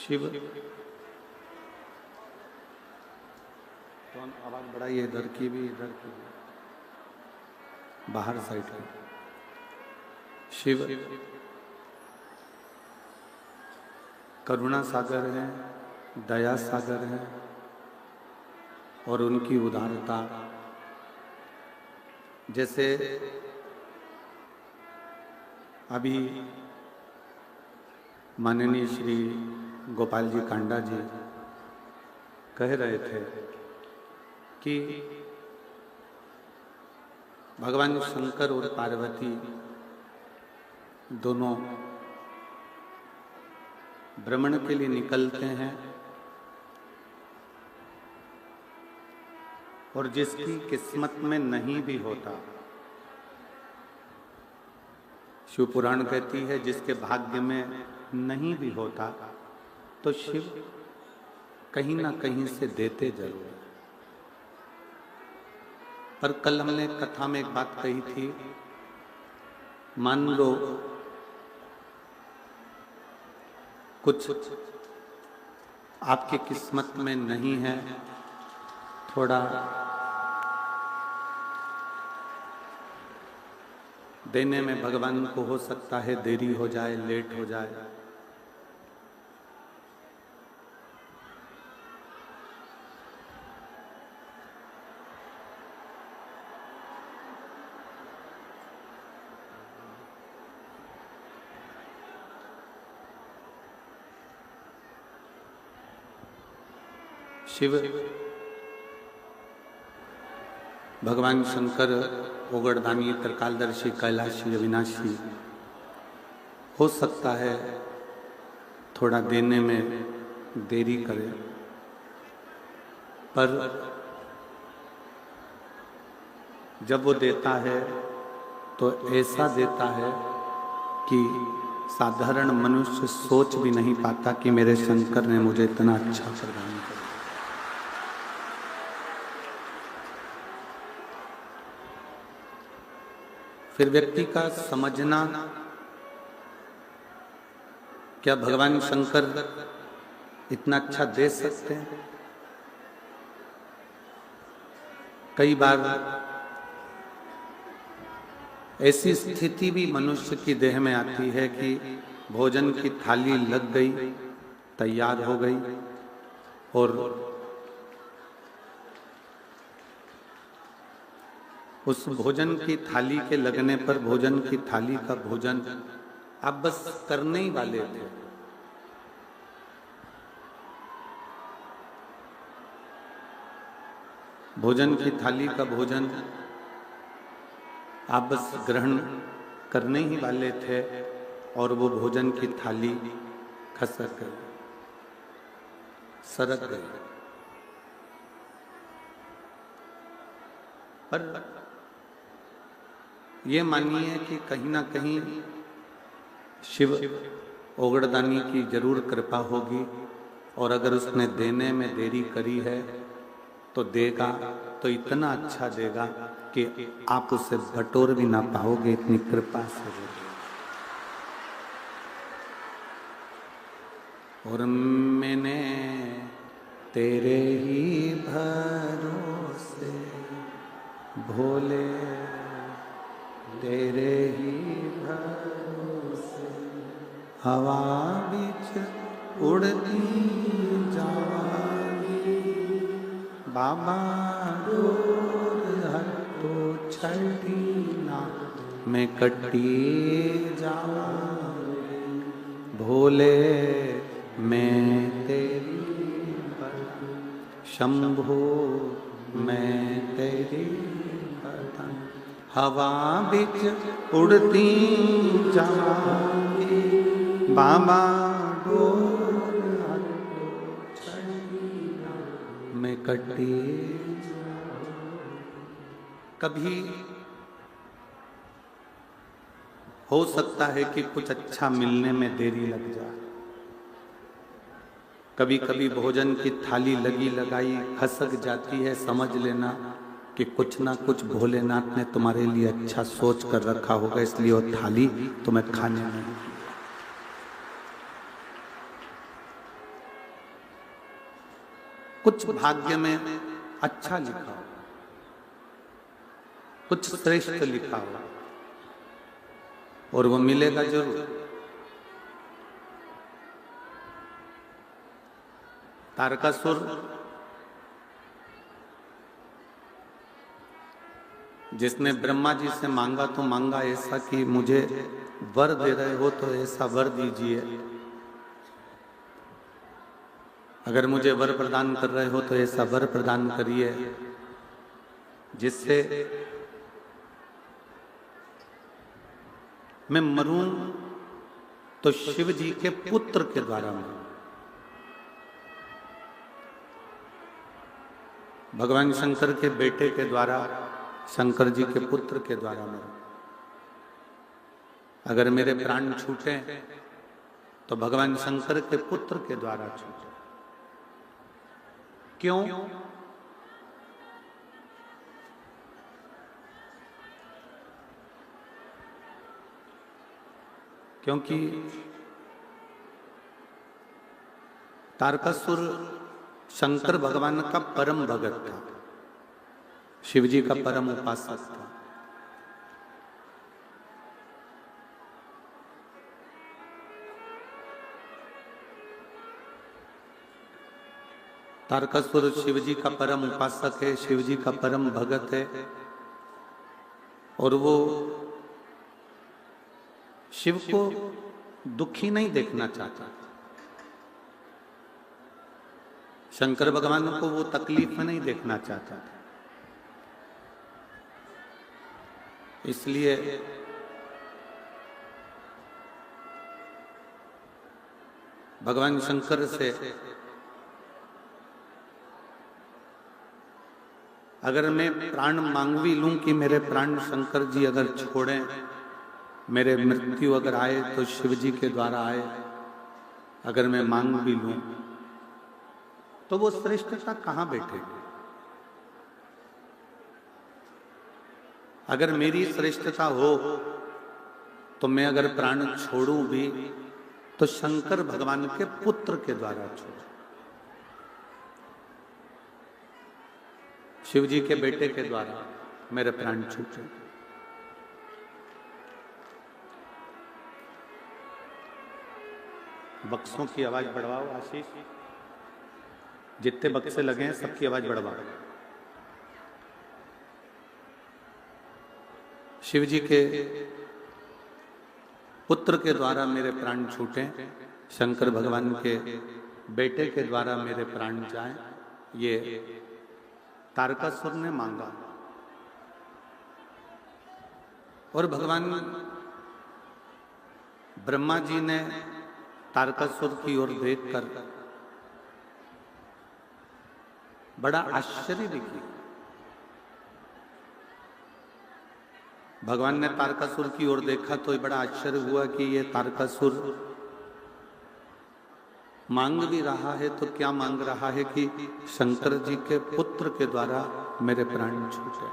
शिव तो आवाज बढ़ाइए, इधर की भी, इधर की भी, बाहर साइड की। शिव करुणा सागर है, दया सागर है और उनकी उदारता, जैसे अभी माननीय श्री गोपाल जी कांडा जी कह रहे थे कि भगवान शंकर और पार्वती दोनों भ्रमण के लिए निकलते हैं और जिसकी किस्मत में नहीं भी होता, शिव पुराण कहती है जिसके भाग्य में नहीं भी होता तो शिव कहीं ना कहीं से देते जरूर। पर कल हमने कथा में एक बात कही थी, मान लो कुछ आपकी किस्मत में नहीं है, थोड़ा देने में भगवान को हो सकता है देरी हो जाए, लेट हो जाए, शिव भगवान शंकर ओगड़दानी, त्रिकालदर्शी, कैलाशी, अविनाशी, हो सकता है थोड़ा देने में देरी करे, पर जब वो देता है तो ऐसा देता है कि साधारण मनुष्य सोच भी नहीं पाता कि मेरे शंकर ने मुझे इतना अच्छा प्रदान किया। फिर व्यक्ति का समझना, क्या भगवान शंकर इतना अच्छा दे सकते हैं? कई बार ऐसी स्थिति भी मनुष्य की देह में आती है कि भोजन की थाली लग गई, तैयार हो गई और उस भोजन की थाली के लगने पर भोजन की थाली का भोजन आप बस करने ही वाले थे, भोजन की थाली का भोजन आप बस ग्रहण करने ही वाले थे और वो भोजन की थाली खसक गई, सरक गई। पर ये मानिए कि कहीं ना कहीं शिव ओगड़दानी की जरूर कृपा होगी और अगर उसने देने में देरी करी है तो देगा तो इतना अच्छा देगा कि आप उसे बटोर भी ना पाओगे, इतनी कृपा से देगा। और मैंने तेरे ही भरोसे भोले, तेरे ही भरोसे हवा बीच उड़ती जावांगी, बाबा डोर हटो छठी ना मैं कटी जावांगी, भोले मैं तेरी शंभो मैं तेरी हवा बिच उड़ती जावांगी, बाबा डोर मैं कटी। कभी हो सकता है कि कुछ अच्छा मिलने में देरी लग जाए, कभी कभी भोजन की थाली लगी लगाई खसक जाती है, समझ लेना कि कुछ ना कुछ भोलेनाथ ने तुम्हारे लिए अच्छा सोच कर रखा होगा, इसलिए वो थाली तुम्हें खाने में। कुछ भाग्य में अच्छा लिखा हो, कुछ श्रेष्ठ लिखा हो, और वो मिलेगा जरूर। तारकासुर जिसने ब्रह्मा जी से मांगा तो मांगा ऐसा कि मुझे वर दे रहे हो तो ऐसा वर दीजिए, अगर मुझे वर प्रदान कर रहे हो तो ऐसा वर प्रदान करिए जिससे मैं मरूं तो शिव जी के पुत्र के द्वारा मरूं। भगवान शंकर के बेटे के द्वारा, शंकर जी के पुत्र के द्वारा मरूं। अगर मेरे प्राण छूटे तो भगवान शंकर के पुत्र के द्वारा छूटे। क्यों? क्योंकि तारकासुर शंकर भगवान का परम भगत था, शिव जी का परम उपासक था। तारकासुर शिव जी का परम उपासक है, शिव जी का परम भगत है, और वो शिव को दुखी नहीं देखना चाहता। शंकर भगवान को वो तकलीफ में नहीं देखना चाहता था। इसलिए भगवान शंकर से अगर मैं प्राण मांग भी लूं कि मेरे प्राण शंकर जी अगर छोड़ें, मेरे मृत्यु अगर आए तो शिव जी के द्वारा आए, अगर मैं मांग भी लूं तो वो श्रेष्ठता कहां बैठेगी? अगर मेरी श्रेष्ठता हो तो मैं अगर प्राण छोड़ूं भी तो शंकर भगवान के पुत्र के द्वारा छोड़ूं, शिव जी के बेटे के द्वारा मेरे प्राण छूटे। बक्सों की आवाज बढ़वाओ आशीष, जितने बक्से लगे हैं सबकी आवाज बढ़वाओ। शिव जी के पुत्र के द्वारा मेरे प्राण छूटे, शंकर भगवान के बेटे के द्वारा मेरे प्राण जाएं, ये तारकासुर ने मांगा। और भगवान ब्रह्मा जी ने तारकासुर की ओर देखकर बड़ा आश्चर्य भी किया। भगवान ने तारकासुर की ओर देखा तो बड़ा आश्चर्य हुआ कि ये तारकासुर मांग भी रहा है तो क्या मांग रहा है कि शंकर जी के पुत्र के द्वारा मेरे प्राण छूटे।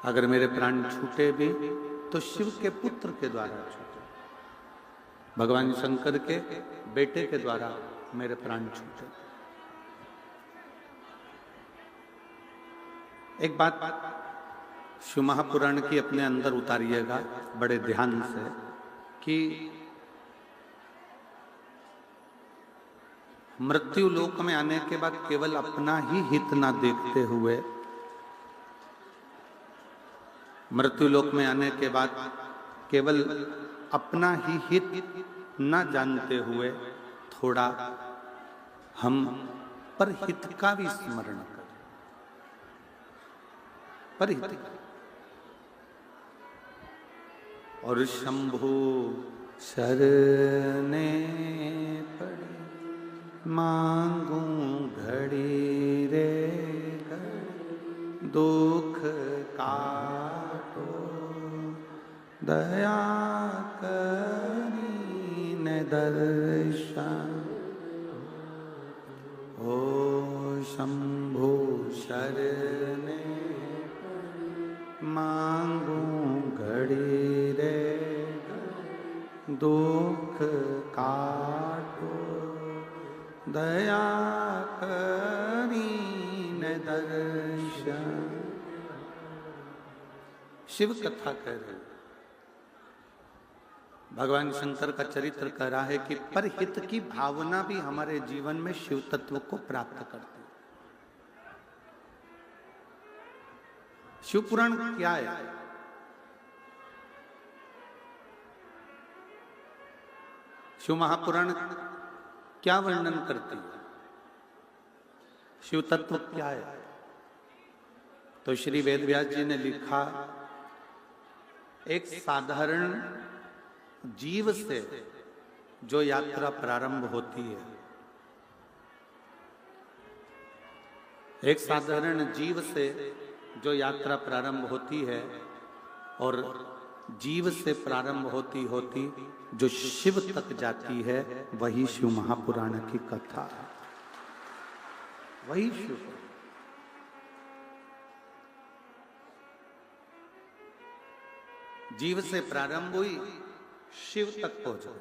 अगर मेरे प्राण छूटे भी तो शिव के पुत्र के द्वारा छूटे, भगवान शंकर के बेटे के द्वारा मेरे प्राण छूटे। एक बात शिव महापुराण की अपने अंदर उतारिएगा बड़े ध्यान से कि मृत्यु लोक में आने के बाद केवल अपना ही हित ना देखते हुए, मृत्यु लोक में आने के बाद केवल अपना ही हित न जानते हुए थोड़ा हम पर हित का भी स्मरण करें। पर हित और शंभु शरणे पड़े मांगू घड़ी रे घड़ी, दुख काटो दया करी न दर्शन। ओ शंभु शरणे मांगू घड़ी रे दुख काटो दया करीन दर्शन। शिव कथा कह रहे हैं, भगवान शंकर का चरित्र कह रहा है कि परहित की भावना भी हमारे जीवन में शिव तत्व को प्राप्त करती है। शिव पुराण क्या है? शिव महापुराण क्या वर्णन करती है? शिव तत्व क्या है? तो श्री वेदव्यास जी ने लिखा, एक साधारण जीव से जो यात्रा प्रारंभ होती है, एक साधारण जीव से जो यात्रा प्रारंभ होती है और जीव से प्रारंभ होती होती जो शिव तक जाती है, वही शिव महापुराण की कथा है, वही शिव। जीव से प्रारंभ हुई, शिव तक पहुंच गई।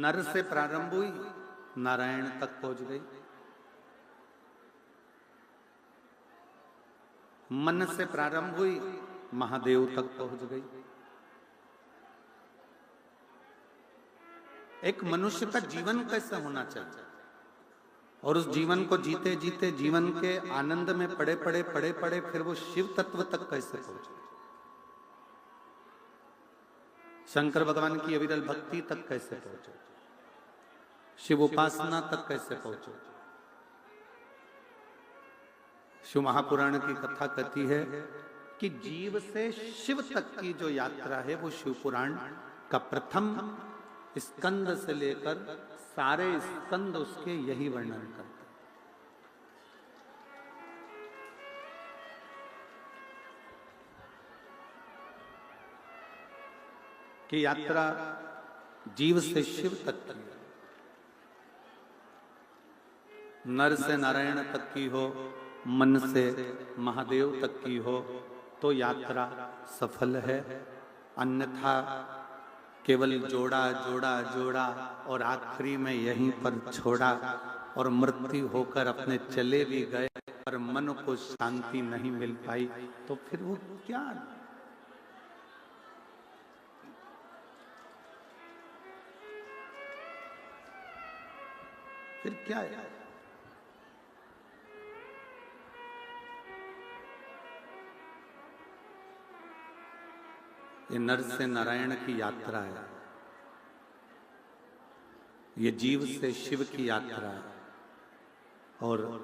नर से प्रारंभ हुई, नारायण तक पहुंच गई। मन से प्रारंभ हुई, महादेव तक पहुंच गई। एक मनुष्य का जीवन कैसा होना चाहिए और उस जीवन को जीते जीते जीवन के आनंद में पड़े पड़े फिर वो शिव तत्व तक कैसे पहुंचे, शंकर भगवान की अविरल भक्ति तक कैसे पहुंचे, शिव उपासना तक कैसे पहुंचे। शिव महापुराण की कथा कहती है कि जीव से शिव तक की जो यात्रा है वो शिव पुराण का प्रथम स्कंद से लेकर सारे स्कंद उसके यही वर्णन करते हैं। कि यात्रा जीव से शिव तक की, नर से नारायण तक की हो, मन से महादेव तक की हो तो यात्रा सफल है, अन्यथा केवल जोड़ा जोड़ा जोड़ा और आखिरी में यहीं पर छोड़ा और मृत्यु होकर अपने चले भी गए पर मन को शांति नहीं मिल पाई, तो फिर वो क्या, फिर क्या है? ये नर से नारायण की यात्रा है, ये जीव से शिव की यात्रा है। और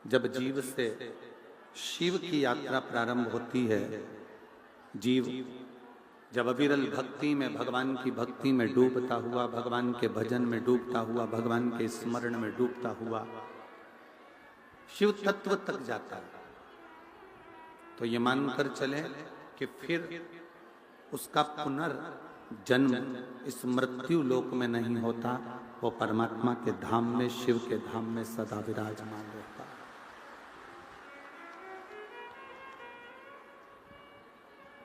जब जीव से शिव की यात्रा प्रारंभ होती है, जीव जब अविरल भक्ति में, भगवान की भक्ति में डूबता हुआ, भगवान के भजन में डूबता हुआ, भगवान के स्मरण में डूबता हुआ शिव तत्व तक जाता है, तो ये मानकर चले कि फिर उसका पुनर्जन्म इस मृत्यु लोक में नहीं होता, वो परमात्मा के धाम में, शिव के धाम में सदा विराजमान रहता।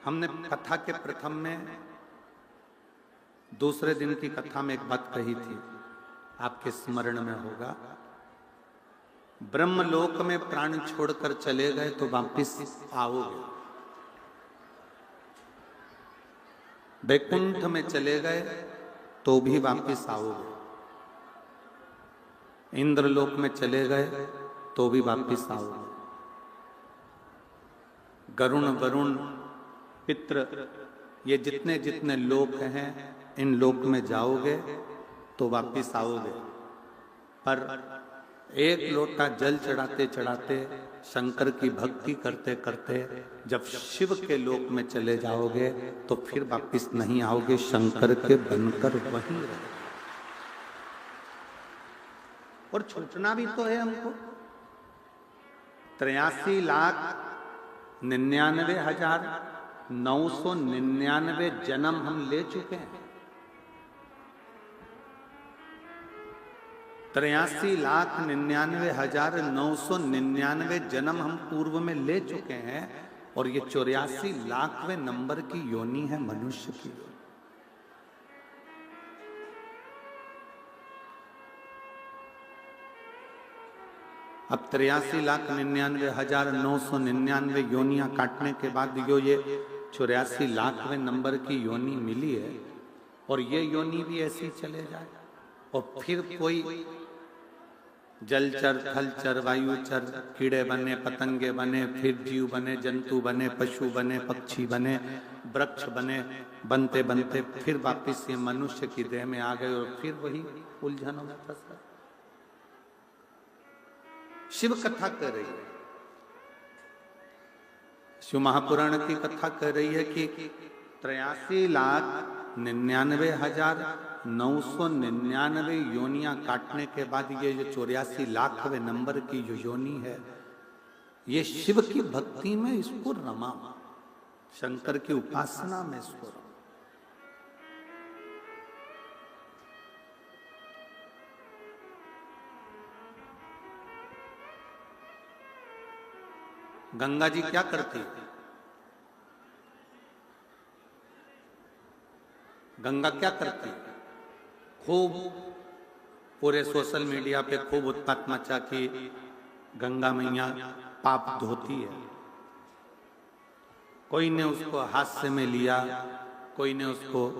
हमने कथा के प्रथम में, दूसरे दिन की कथा में एक बात कही थी, आपके स्मरण में होगा, ब्रह्मलोक में प्राण छोड़कर चले गए तो वापिस आओगे, वैकुंठ में चले गए तो भी वापिस आओगे, इंद्रलोक में चले गए तो भी वापिस आओगे, गरुण वरुण पितृ ये जितने जितने लोक हैं इन लोक में जाओगे तो वापिस आओगे। पर एक लोटा जल चढ़ाते चढ़ाते, शंकर की भक्ति करते करते जब शिव के लोक में चले जाओगे तो फिर वापिस नहीं आओगे, शंकर के बनकर वहीं रहोगे। और छूटना भी तो है हमको। 83,99,999 जन्म हम ले चुके हैं। 83,99,999 जन्म हम पूर्व में ले चुके हैं और ये 84 लाखवें नंबर की योनि है मनुष्य की। अब 83,99,999 योनियां काटने के बाद ये 84,00,000वें नंबर की योनि मिली है, और ये योनि भी ऐसी चले जाए, और फिर कोई जलचर, थलचर, वायुचर, कीड़े बने, पतंगे बने, फिर जीव बने, जंतु बने, पशु बने, पक्षी बने, वृक्ष बने, बनते बनते फिर वापिस ये मनुष्य की देह में आ गए, और फिर वही उलझनों में फंस गए। शिव कथा कह रही है, शिव महापुराण की कथा कह रही है कि 83,99,999 योनियां काटने के बाद ये जो 84,00,000वें नंबर की जो योनि है, ये शिव की भक्ति में इसको रमा, शंकर की उपासना में इसको रमा। गंगा जी क्या करती है? गंगा क्या करती है? खूब पूरे सोशल मीडिया पे खूब उत्पात मचा कि गंगा मैया पाप धोती है। कोई ने उसको हास्य में लिया, कोई ने उसको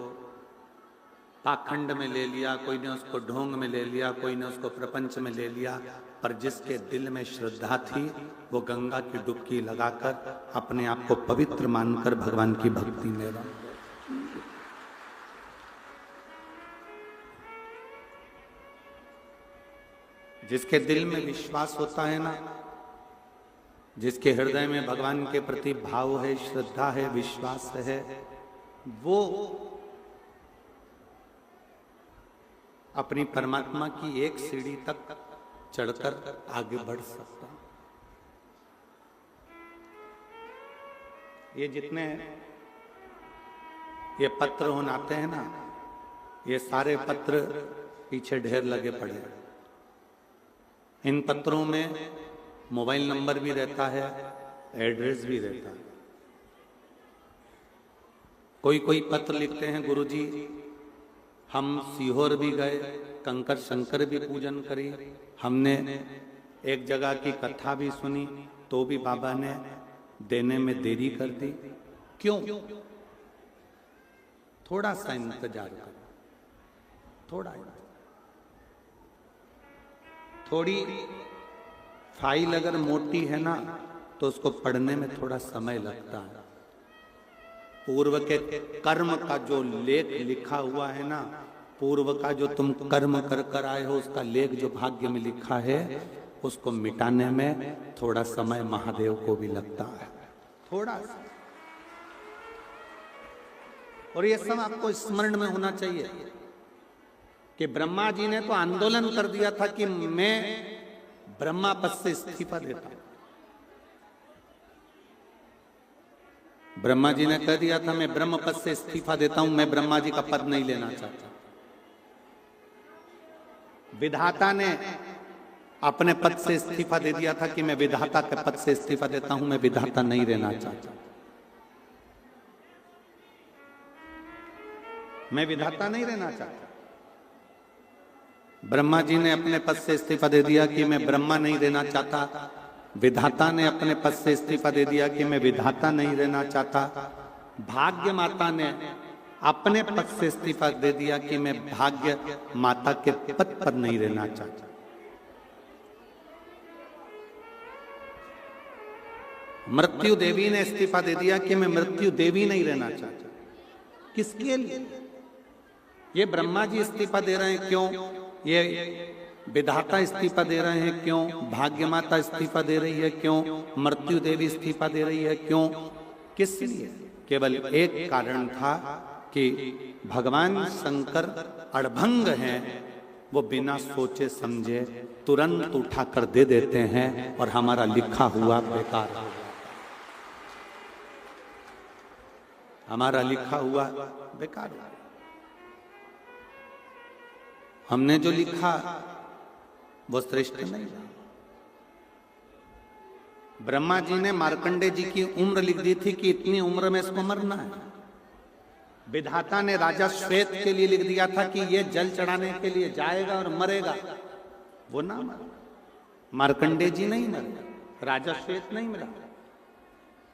पाखंड में ले लिया, कोई ने उसको ढोंग में ले लिया, कोई ने उसको प्रपंच में ले लिया, पर जिसके दिल में श्रद्धा थी वो गंगा की डुबकी लगाकर अपने आप को पवित्र मानकर भगवान की भक्ति में रहा। जिसके दिल में विश्वास होता है ना, जिसके हृदय में भगवान के प्रति भाव है, श्रद्धा है, विश्वास है, वो अपनी परमात्मा की एक सीढ़ी तक चढ़कर आगे बढ़ सकता। ये जितने ये पत्र आते हैं ना, ये सारे पत्र पीछे ढेर लगे पड़े हैं। इन पत्रों में मोबाइल नंबर भी रहता है, एड्रेस भी रहता है। कोई कोई पत्र लिखते हैं, गुरुजी हम सीहोर भी गए, कंकर शंकर भी पूजन करी, हमने एक जगह की कथा भी सुनी, तो भी बाबा ने देने में देरी कर दी। क्यों? थोड़ा सा इंतजार करो, थोड़ी फाइल अगर मोटी है ना तो उसको पढ़ने में थोड़ा समय लगता है। पूर्व के कर्म का जो लेख लिखा हुआ है ना, पूर्व का जो तुम कर्म कर कर आए हो उसका लेख जो भाग्य में लिखा है, उसको मिटाने में थोड़ा समय महादेव को भी लगता है, थोड़ा सा। और ये सब आपको स्मरण में होना चाहिए कि ब्रह्मा जी ने तो आंदोलन कर दिया था कि मैं ब्रह्मा पद से इस्तीफा देता हूं। ब्रह्मा जी ने कह दिया था मैं ब्रह्म पद से इस्तीफा देता हूं, मैं ब्रह्मा जी का पद नहीं लेना चाहता। विधाता ने अपने पद से इस्तीफा दे दिया था कि मैं विधाता के पद से इस्तीफा देता हूं, मैं विधाता नहीं रहना चाहता। मैं विधाता नहीं रहना चाहता। ब्रह्मा जी ने अपने पद से इस्तीफा दे दिया कि मैं ब्रह्मा नहीं रहना चाहता। विधाता ने अपने पद से इस्तीफा दे दिया कि मैं विधाता नहीं रहना चाहता। भाग्य माता ने अपने पद से इस्तीफा दे दिया कि मैं भाग्य माता के पद पर नहीं रहना चाहता। मृत्यु देवी ने इस्तीफा दे दिया कि मैं मृत्यु देवी नहीं रहना चाहता। किसके लिए? ये ब्रह्मा जी इस्तीफा दे रहे हैं, क्यों? ये विधाता इस्तीफा दे रहे हैं, क्यों? भाग्य माता इस्तीफा दे रही है, क्यों? मृत्यु देवी इस्तीफा दे रही है, क्यों? किस लिए? केवल एक कारण था कि भगवान शंकर अड़भंग हैं, वो बिना सोचे समझे तुरंत उठाकर दे देते हैं और हमारा लिखा हुआ बेकार हो जाता। हमारा लिखा हुआ बेकार हो। हमने जो लिखा वो श्रेष्ठ नहीं। ब्रह्मा जी ने मार्कंडे जी की उम्र लिख दी थी कि इतनी उम्र में इसको मरना है। विधाता ने राजा श्वेत के लिए लिख दिया था कि ये जल चढ़ाने के लिए जाएगा और मरेगा, वो ना मरा। मार्कंडे जी नहीं मरे, राजा श्वेत नहीं मरा,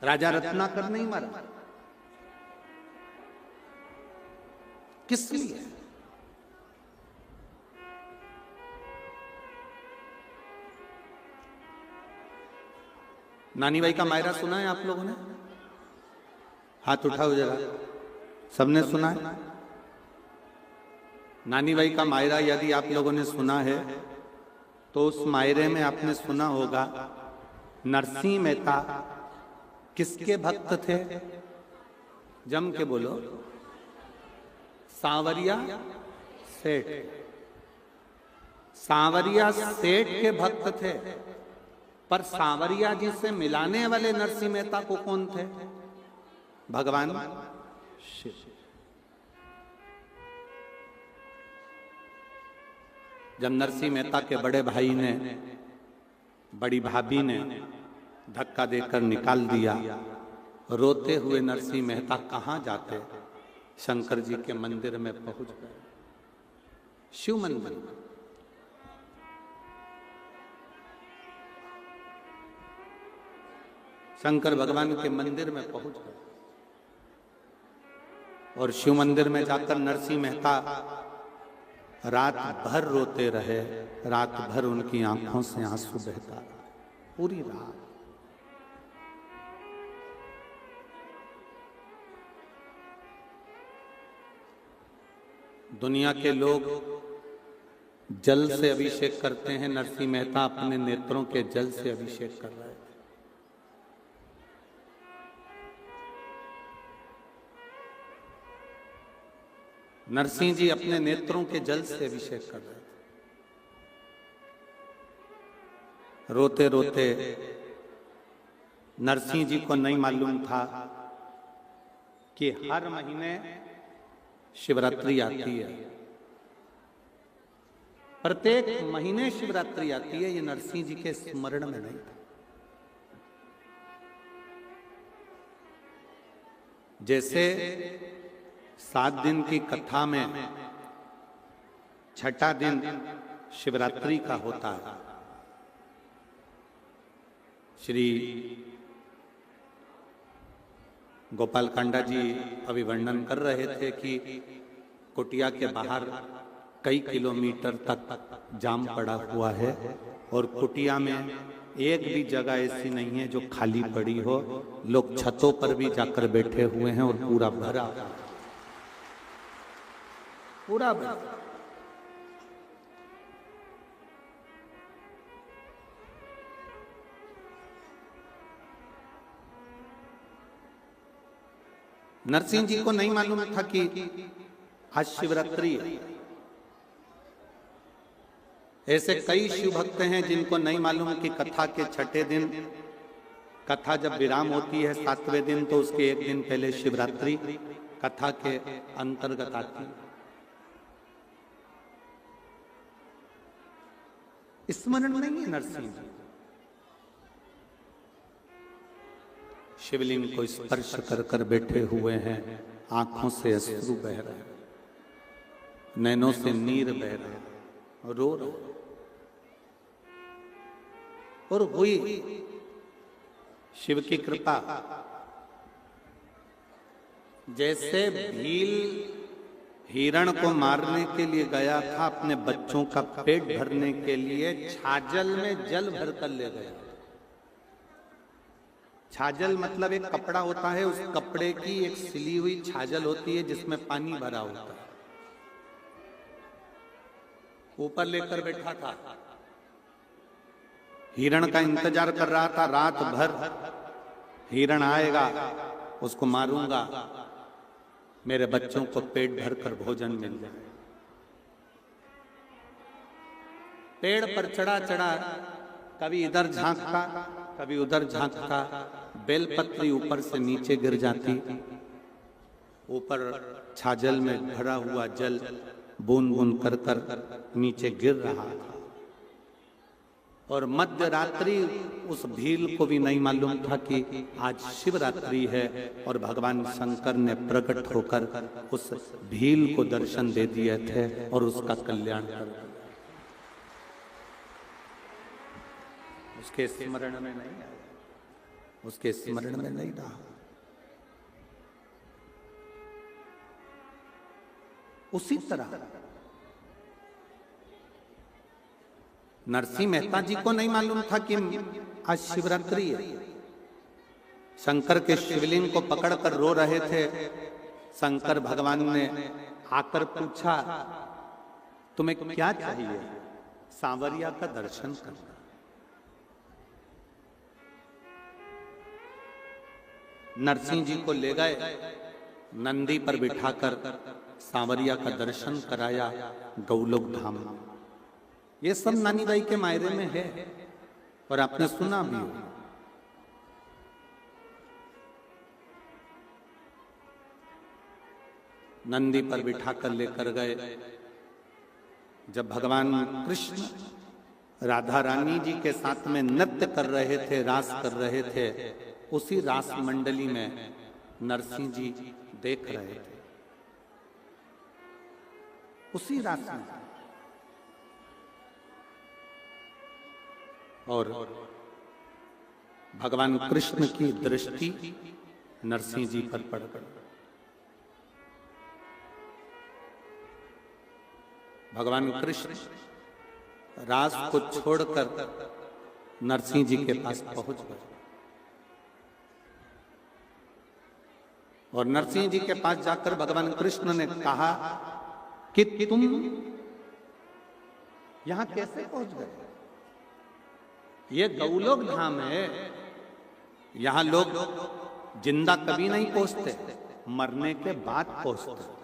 राजा रत्नाकर नहीं मरा। किस लिए? नानी बाई का मायरा सुना है आप लोगों ने? हाथ उठाओ जरा, सबने सुना है? नानी बाई का मायरा यदि आप लोगों ने सुना है तो उस मायरे में आपने सुना होगा नरसिंह मेहता किसके भक्त थे? जम के बोलो। सांवरिया सेठ। सांवरिया सेठ के भक्त थे, पर सांवरिया जी से मिलाने वाले नरसिंह मेहता को कौन थे? भगवान शिव। जब नरसिंह मेहता के बड़े भाई ने, बड़ी भाभी ने धक्का देकर निकाल दिया, रोते हुए नरसिंह मेहता कहां जाते? शंकर जी के मंदिर में पहुंच गए, शिव मंदिर। शंकर भगवान के मंदिर में पहुंच गए और शिव मंदिर में जाकर नरसिंह मेहता रात भर रोते रहे। रात भर उनकी आंखों से आंसू बहता रहा, पूरी रात। दुनिया के लोग जल से अभिषेक करते हैं, नरसिंह मेहता अपने नेत्रों के जल से अभिषेक कर रहे थे। नरसिंह जी अपने नेत्रों के जल से अभिषेक कर रहे थे। रोते रोते नरसिंह जी को नहीं मालूम था कि हर महीने शिवरात्रि आती है, प्रत्येक महीने शिवरात्रि आती है। ये नरसिंह जी के स्मरण में नहीं था। जैसे 7 दिन की कथा में छठा दिन शिवरात्रि का होता है। श्री गोपाल कांडा जी अभी वर्णन कर रहे थे कि कुटिया के बाहर कई किलोमीटर तक जाम पड़ा हुआ है और कुटिया में एक भी जगह ऐसी नहीं है जो खाली पड़ी हो। लोग छतों पर भी जाकर बैठे हुए हैं और पूरा भरा, पूरा भरा। नरसिंह जी को नहीं मालूम था कि आज शिवरात्रि है। ऐसे कई शिव भक्त हैं जिनको नहीं मालूम कि कथा के छठे दिन, कथा जब विराम होती है 7वें दिन, तो उसके एक दिन पहले शिवरात्रि कथा के अंतर्गत आती है। स्मरण नहीं है नरसिंह जी। शिवलिंग को स्पर्श कर कर बैठे हुए हैं, आंखों से अश्रु बह रहे हैं, नैनों से नीर बह रहे हैं, रो रहे। और हुई शिव की कृपा। जैसे भील हिरण को मारने के लिए गया था, अपने बच्चों का पेट भरने के लिए छाजल में जल भरकर ले गया। छाजल मतलब एक कपड़ा होता है, उस कपड़े की एक सिली हुई छाजल होती है जिसमें पानी भरा होता है। ऊपर लेकर बैठा था, हिरण का इंतजार कर रहा था। रात भर हिरण आएगा, उसको मारूंगा, मेरे बच्चों को पेट भरकर भोजन मिल जाए। पेड़ पर चढ़ा चढ़ा कभी इधर झांकता, कभी उधर झांकता। बेलपत्री ऊपर से नीचे गिर जाती। ऊपर छाजल में भरा हुआ जल बूंद बूंद कर कर नीचे गिर रहा था। और मध्य रात्रि उस भील को भी नहीं मालूम था कि आज शिवरात्रि है, और भगवान शंकर ने प्रकट होकर उस भील को दर्शन दे दिए थे और उसका कल्याण कर दिया। उसके स्मरण में नहीं आया, उसके स्मरण में नहीं रहा। उसी तरह नरसिंह मेहता जी को नहीं मालूम था कि आज शिवरात्रि है। शंकर के शिवलिंग को पकड़कर रो रहे थे। शंकर भगवान ने आकर पूछा, तुम्हें क्या चाहिए? सांवरिया का दर्शन करना। नरसिंह जी को ले गए, नंदी पर बिठाकर सांवरिया का दर्शन कराया गौलोक धाम में। ये सब नानी बाई के मायरे में है और आपने सुना भी हो। नंदी पर बिठाकर लेकर गए। जब भगवान कृष्ण राधा रानी जी के साथ में नृत्य कर रहे थे, रास कर रहे थे, उसी रास मंडली में नरसिंह जी देख रहे थे। उसी रास में और भगवान कृष्ण की दृष्टि नरसिंह जी पर पड़ गई। भगवान कृष्ण रास को छोड़कर नरसिंह जी के पास पहुंच गए और नरसिंह जी के पास जाकर भगवान कृष्ण ने कहा कि तुम यहां कैसे पहुंच गए? ये गौलोक धाम है, यहां लोग जिंदा कभी नहीं पहुंचते, मरने के बाद पहुंचते,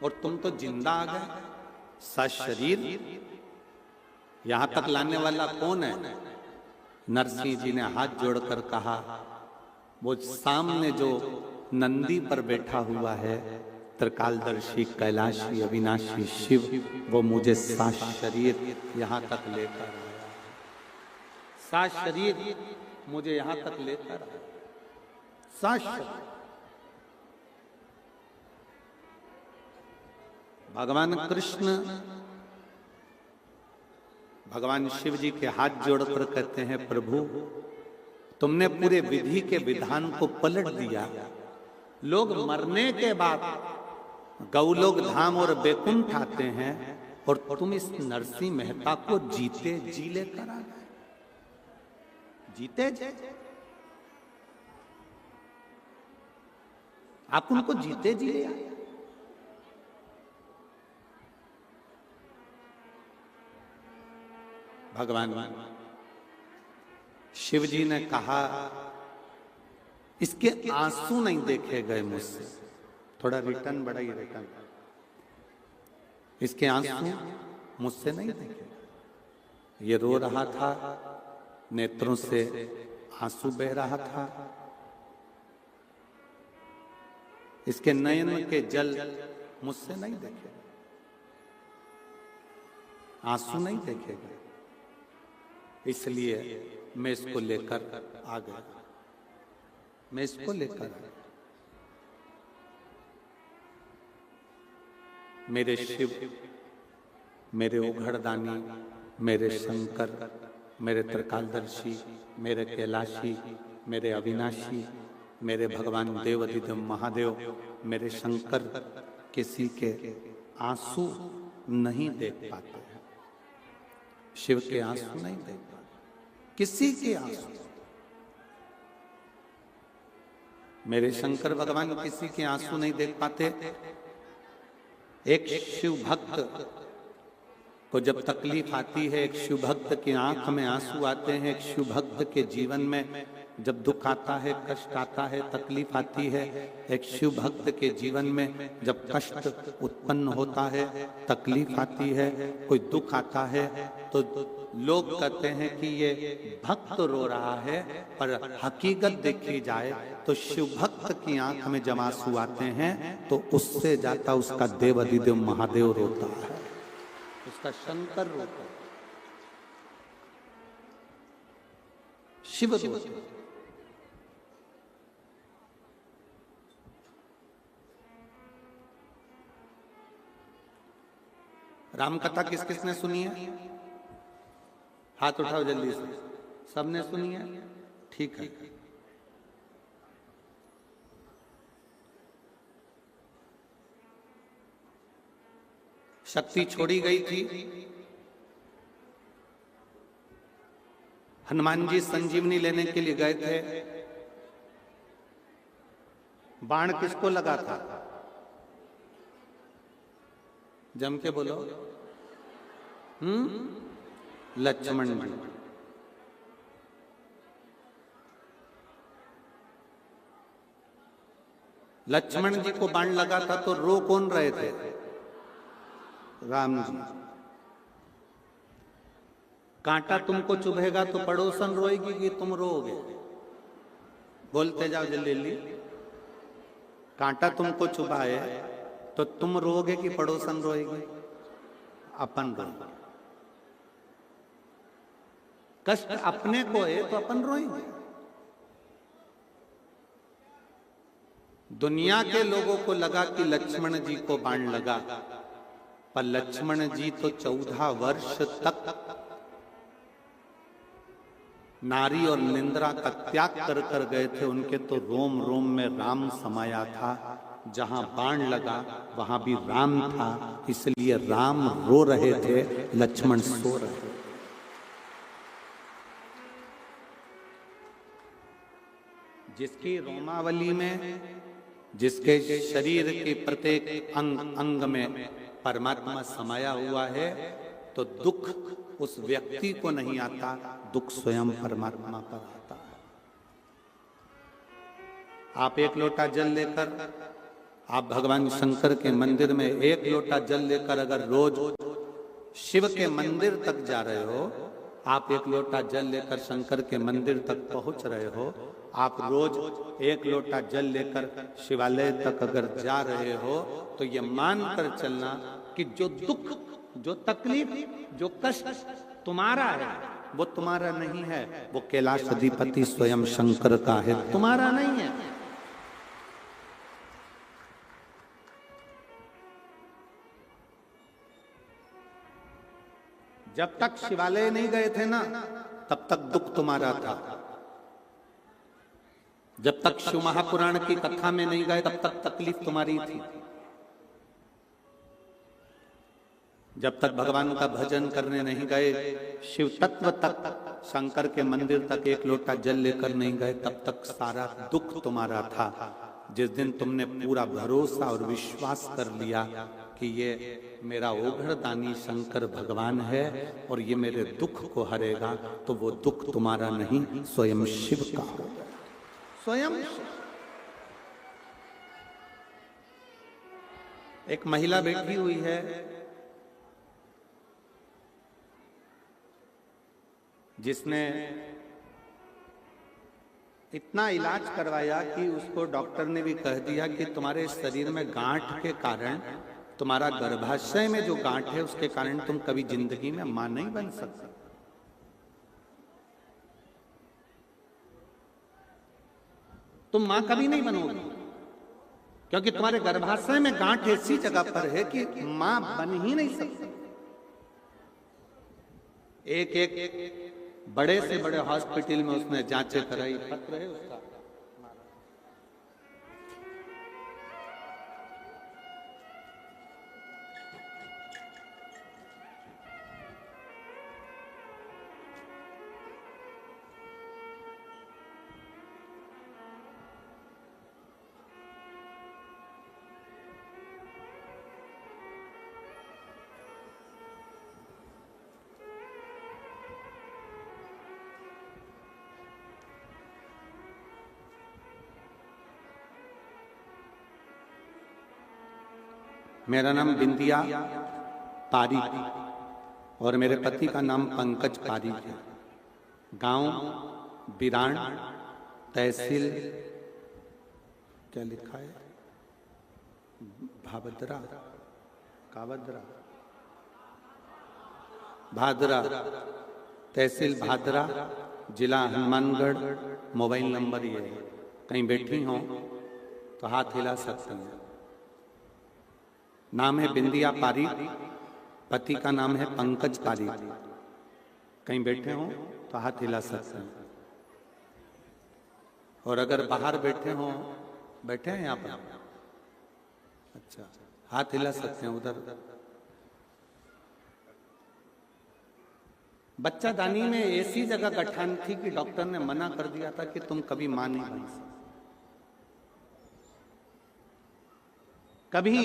और तुम तो जिंदा आ गए सशरीर। यहां तक लाने वाला कौन है? नरसिंह जी ने हाथ जोड़कर कहा, वो सामने जो नंदी पर बैठा हुआ है, त्रिकालदर्शी कैलाशी अविनाशी शिव, वो मुझे सशरीर यहां तक लेकर आया। सशरीर मुझे यहां तक लेकर आया। सशरीर भगवान कृष्ण भगवान शिव जी के हाथ जोड़कर कहते हैं, प्रभु तुमने पूरे विधि के विधान को पलट दिया। लोग मरने के बाद गौलोक धाम और बैकुंठ आते हैं और तुम इस नरसिंह मेहता को जीते जी लेकर आ गए। जीते जी आप उनको जीते जी ले आए। भगवान शिव जी ने कहा, इसके आंसू नहीं देखे गए मुझसे। थोड़ा रिटर्न बढ़ाइए, रिटर्न। इसके आंसू मुझसे नहीं देखे। ये रो रहा था, नेत्रों से आंसू बह रहा था। इसके नयन के जल मुझसे नहीं देखे, आंसू नहीं देखे गए। इसलिए मैं इसको लेकर आ गया। मैं इसको लेकर आ गया। मेरे शिव, मेरे ओघड़दानी, मेरे शंकर, मेरे त्रिकालदर्शी, मेरे कैलाशी, मेरे अविनाशी, मेरे भगवान देवाधिदेव महादेव, मेरे शंकर किसी के आंसू नहीं देख पाते हैं। शिव के आंसू नहीं देख पाते, किसी के आंसू। मेरे शंकर भगवान किसी के आंसू नहीं देख पाते। एक शिव भक्त को जब तकलीफ आती है, एक शिव भक्त की आंख में आंसू आते हैं, एक शिव भक्त के जीवन में जब दुख आता है, कष्ट आता है, तकलीफ आती है, एक शिव भक्त के जीवन में जब कष्ट उत्पन्न होता है, तकलीफ आती है, कोई दुख आता है, तो लोग कहते हैं कि ये भक्त रो रहा है, पर हकीकत देखी जाए तो शिव भक्त की आंख में जब आंसू आते हैं तो उससे जाता उसका देवाधिदेव महादेव रोता है, उसका शंकर रोता है, शिव रोता है। राम कथा किस किसने सुनी है? हाथ उठाओ जल्दी से। सबने सुनी है? ठीक है। शक्ति छोड़ी गई थी। हनुमान जी संजीवनी लेने के लिए गए थे। बाण किसको लगा था? जम के बोलो। लक्ष्मण जी। लक्ष्मण जी को बाण लगा था तो रो कौन रहे थे? राम जी। कांटा तुमको चुभेगा तो पड़ोसन रोएगी कि तुम रोओगे? बोलते जाओ जल्दी जल्दी। कांटा तुमको चुभाए तो तुम रोओगे कि पड़ोसन रोएगी? अपन रोएंगे। कष्ट अपने को है तो अपन रोएंगे। दुनिया के लोगों को लगा कि लक्ष्मण जी को बाण लगा, पर लक्ष्मण जी तो 14 वर्ष तक नारी और निंद्रा का त्याग कर कर गए थे। उनके तो रोम रोम में राम समाया था। जहां बाण लगा वहां भी राम था, इसलिए राम रो रहे थे, लक्ष्मण सो रहे थे। जिसकी रोमावली में, जिसके शरीर के प्रत्येक अंग अंग में परमात्मा समाया हुआ है, तो दुख उस व्यक्ति को नहीं आता, दुख स्वयं परमात्मा पर आता है। आप एक लोटा जल लेकर, आप भगवान शंकर के मंदिर में एक लोटा जल लेकर अगर रोज शिव के मंदिर तक जा रहे हो, आप एक लोटा जल लेकर शंकर के मंदिर तक पहुंच रहे हो, आप रोज एक लोटा जल लेकर शिवालय तक अगर जा रहे हो, तो ये मान कर चलना कि जो दुख, जो तकलीफ, जो कष्ट तुम्हारा है वो तुम्हारा नहीं है, वो कैलाश अधिपति स्वयं शंकर का है, तुम्हारा नहीं है। जब तक शिवालय नहीं गए थे ना, तब तक दुख तुम्हारा था। जब तक शिव महापुराण की कथा में नहीं गए, तब तक तकलीफ तुम्हारी थी। जब तक भगवान का भजन करने नहीं गए, शिव तत्व तक, शंकर के मंदिर तक एक लोटा जल लेकर नहीं गए, तब तक सारा दुख तुम्हारा था। जिस दिन तुमने पूरा भरोसा और विश्वास कर लिया कि ये मेरा ओघड़दानी शंकर भगवान है और ये मेरे दुख को हरेगा, तो वो दुख तुम्हारा नहीं, स्वयं शिव का होगा। स्वयं एक महिला बैठी हुई है, जिसने इतना इलाज करवाया कि उसको डॉक्टर ने भी कह दिया कि तुम्हारे शरीर में गांठ के कारण, तुम्हारा गर्भाशय में जो गांठ है उसके कारण तुम कभी जिंदगी में मां नहीं बन सकते। तुम मां कभी नहीं बनोगी, क्योंकि तुम्हारे गर्भाशय में गांठ ऐसी जगह पर है कि मां बन ही नहीं सकती। एक एक बड़े से बड़े हॉस्पिटल में उसने जांचें कराई, पत्र है उसका। मेरा नाम बिंदिया पारीक और मेरे पति का नाम पंकज पारीक है। गांव बिरान, तहसील क्या लिखा है, भादरा, कावदरा, भादरा, तहसील भादरा, जिला हनुमानगढ़। मोबाइल नंबर ये है, कहीं बैठी हो तो हाथ हिला सकते हैं। नाम है बिंदिया पारीक, पति का नाम है पंकज पारीक। कहीं बैठे हो तो हाथ हिला सकते हैं, और अगर बाहर बैठे हो, बैठे हैं यहाँ पर, अच्छा, हाथ हिला सकते हैं उधर। बच्चा दानी में ऐसी जगह गठान थी कि डॉक्टर ने मना कर दिया था कि तुम कभी मां नहीं बन सकते, कभी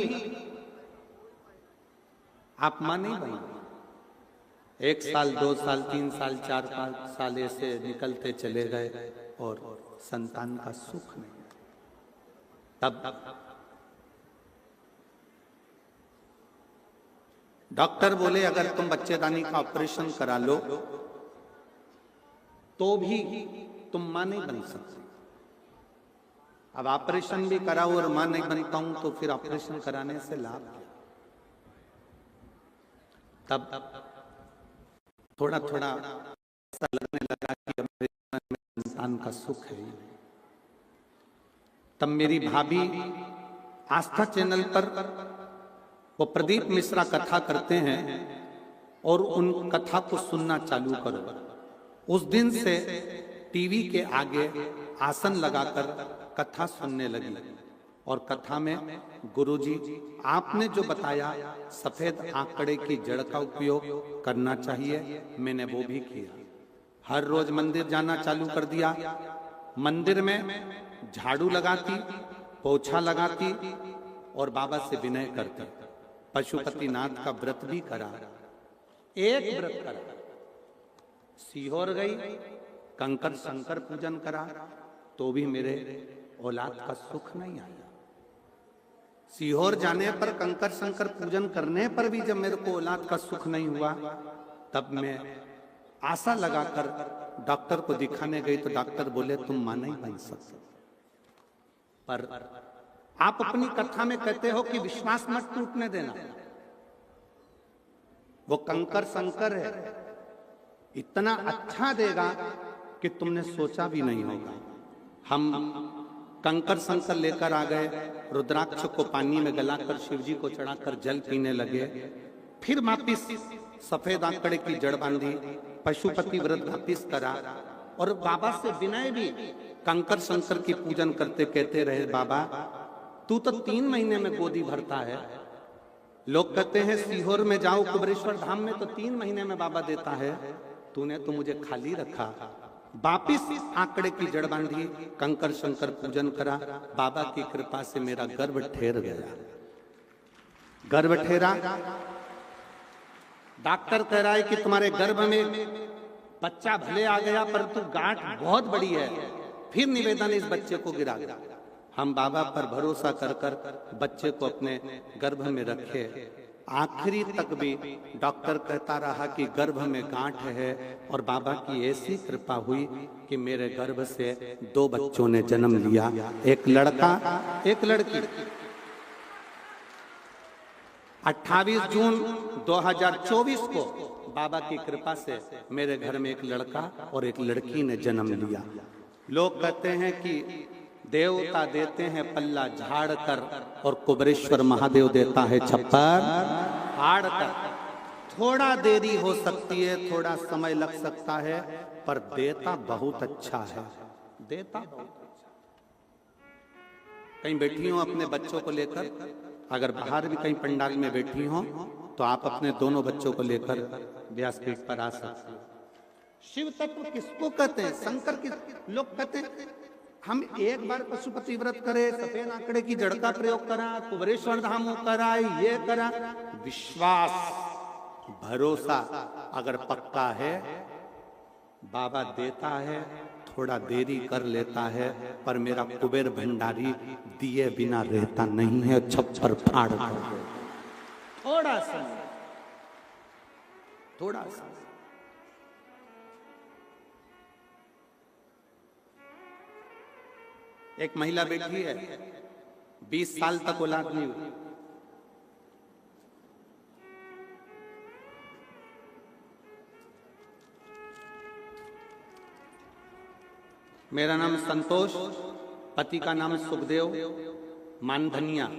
आप मां नहीं बने। 1 साल 2 साल 3 साल 4 5 साल ऐसे निकलते चले गए और संतान का सुख नहीं। तब डॉक्टर बोले अगर तुम बच्चेदानी का ऑपरेशन करा लो तो भी तुम मां नहीं बन सकते। अब ऑपरेशन भी कराओ और मां नहीं बन पाऊं तो फिर ऑपरेशन कराने से लाभ क्या? तब थोड़ा थोड़ा ऐसा लगने लगा कि हमारे जीवन में इंसान का सुख है। तब मेरी भाभी आस्था चैनल पर वो प्रदीप मिश्रा कथा करते हैं और उन कथा को सुनना चालू करो। उस दिन से टीवी के आगे आसन लगाकर कथा सुनने लगी और कथा में गुरुजी आपने जो बताया सफेद आंकड़े की जड़ का उपयोग करना चाहिए, मैंने वो भी किया। हर रोज मंदिर जाना चालू कर दिया। मंदिर में झाड़ू लगाती, पोछा लगाती और बाबा से विनय करती। पशुपतिनाथ का व्रत भी करा, एक व्रत करा। सीहोर गई, कंकर शंकर पूजन करा तो भी मेरे औलाद का सुख नहीं आया। सीहोर जाने पर, कंकर शंकर पूजन करने पर भी जब मेरे को औलाद का सुख नहीं हुआ, तब मैं आशा लगाकर डॉक्टर को दिखाने गई तो डॉक्टर बोले तुम मां नहीं बन सकते। पर आप अपनी कथा में कहते हो कि विश्वास मत टूटने देना। वो कंकर शंकर है, इतना अच्छा देगा कि तुमने सोचा भी नहीं होगा। हम कंकर शंकर लेकर आ गए, रुद्राक्ष को पानी में गलाकर शिवजी को चढ़ाकर जल पीने लगे। फिर वापिस सफेद आंकड़े की जड़ बांधी, पशुपति व्रत वापिस करा और बाबा से विनय भी कंकर शंकर की पूजन करते कहते रहे, बाबा तू तो 3 महीने में गोदी भरता है। लोग कहते हैं सीहोर में जाओ कुबरेश्वर धाम में तो 3 महीने में बाबा देता है, तूने तो मुझे खाली रखा। वापिस आंकड़े की जड़ बांधी, कंकर शंकर पूजन करा, बाबा की कृपा से मेरा गर्भ ठहर गया। गर्भ ठहरा, डॉक्टर कह रहा है कि तुम्हारे गर्भ में बच्चा भले आ गया परंतु गांठ बहुत बड़ी है। फिर निवेदन इस बच्चे को गिरा गया। हम बाबा पर भरोसा कर कर बच्चे को अपने गर्भ में रखे। आखिरी तक भी डॉक्टर कहता रहा कि गर्भ में गांठ है और बाबा की ऐसी कृपा हुई कि मेरे गर्भ से 2 बच्चों ने जन्म लिया, एक लड़का एक लड़की। 28 जून 2024 को बाबा की कृपा से मेरे घर में एक लड़का और एक लड़की ने जन्म लिया। लोग कहते हैं कि देवता देते हैं पल्ला झाड़ कर और कुबरेश्वर महादेव देता है छप्पर फाड़ कर। थोड़ा देरी हो सकती है, थोड़ा समय लग सकता है, पर देता बहुत अच्छा है। देता बहुत अच्छा। कहीं बैठी हो अपने बच्चों को लेकर, अगर बाहर भी कहीं पंडाल में बैठी हो तो आप अपने दोनों बच्चों को लेकर व्यासपीठ पर आ सकते हो। शिव तत्व किसको कहते हैं? शंकर की। लोग कहते हैं हम एक बार पशुपति व्रत करे, सफेद आंकड़े की जड़ का प्रयोग करा, कुबरेश्वर धाम करा, ये करा। विश्वास भरोसा अगर पक्का है, बाबा देता है, थोड़ा देरी कर लेता है, पर मेरा कुबेर भंडारी दिए बिना रहता नहीं है, छप्पर फाड़ कर। थोड़ा सा, थोड़ा सा। एक महिला बैठी है, 20 साल तक औलाद नहीं हुई। मेरा नाम संतोष, पति का नाम सुखदेव मानधनिया।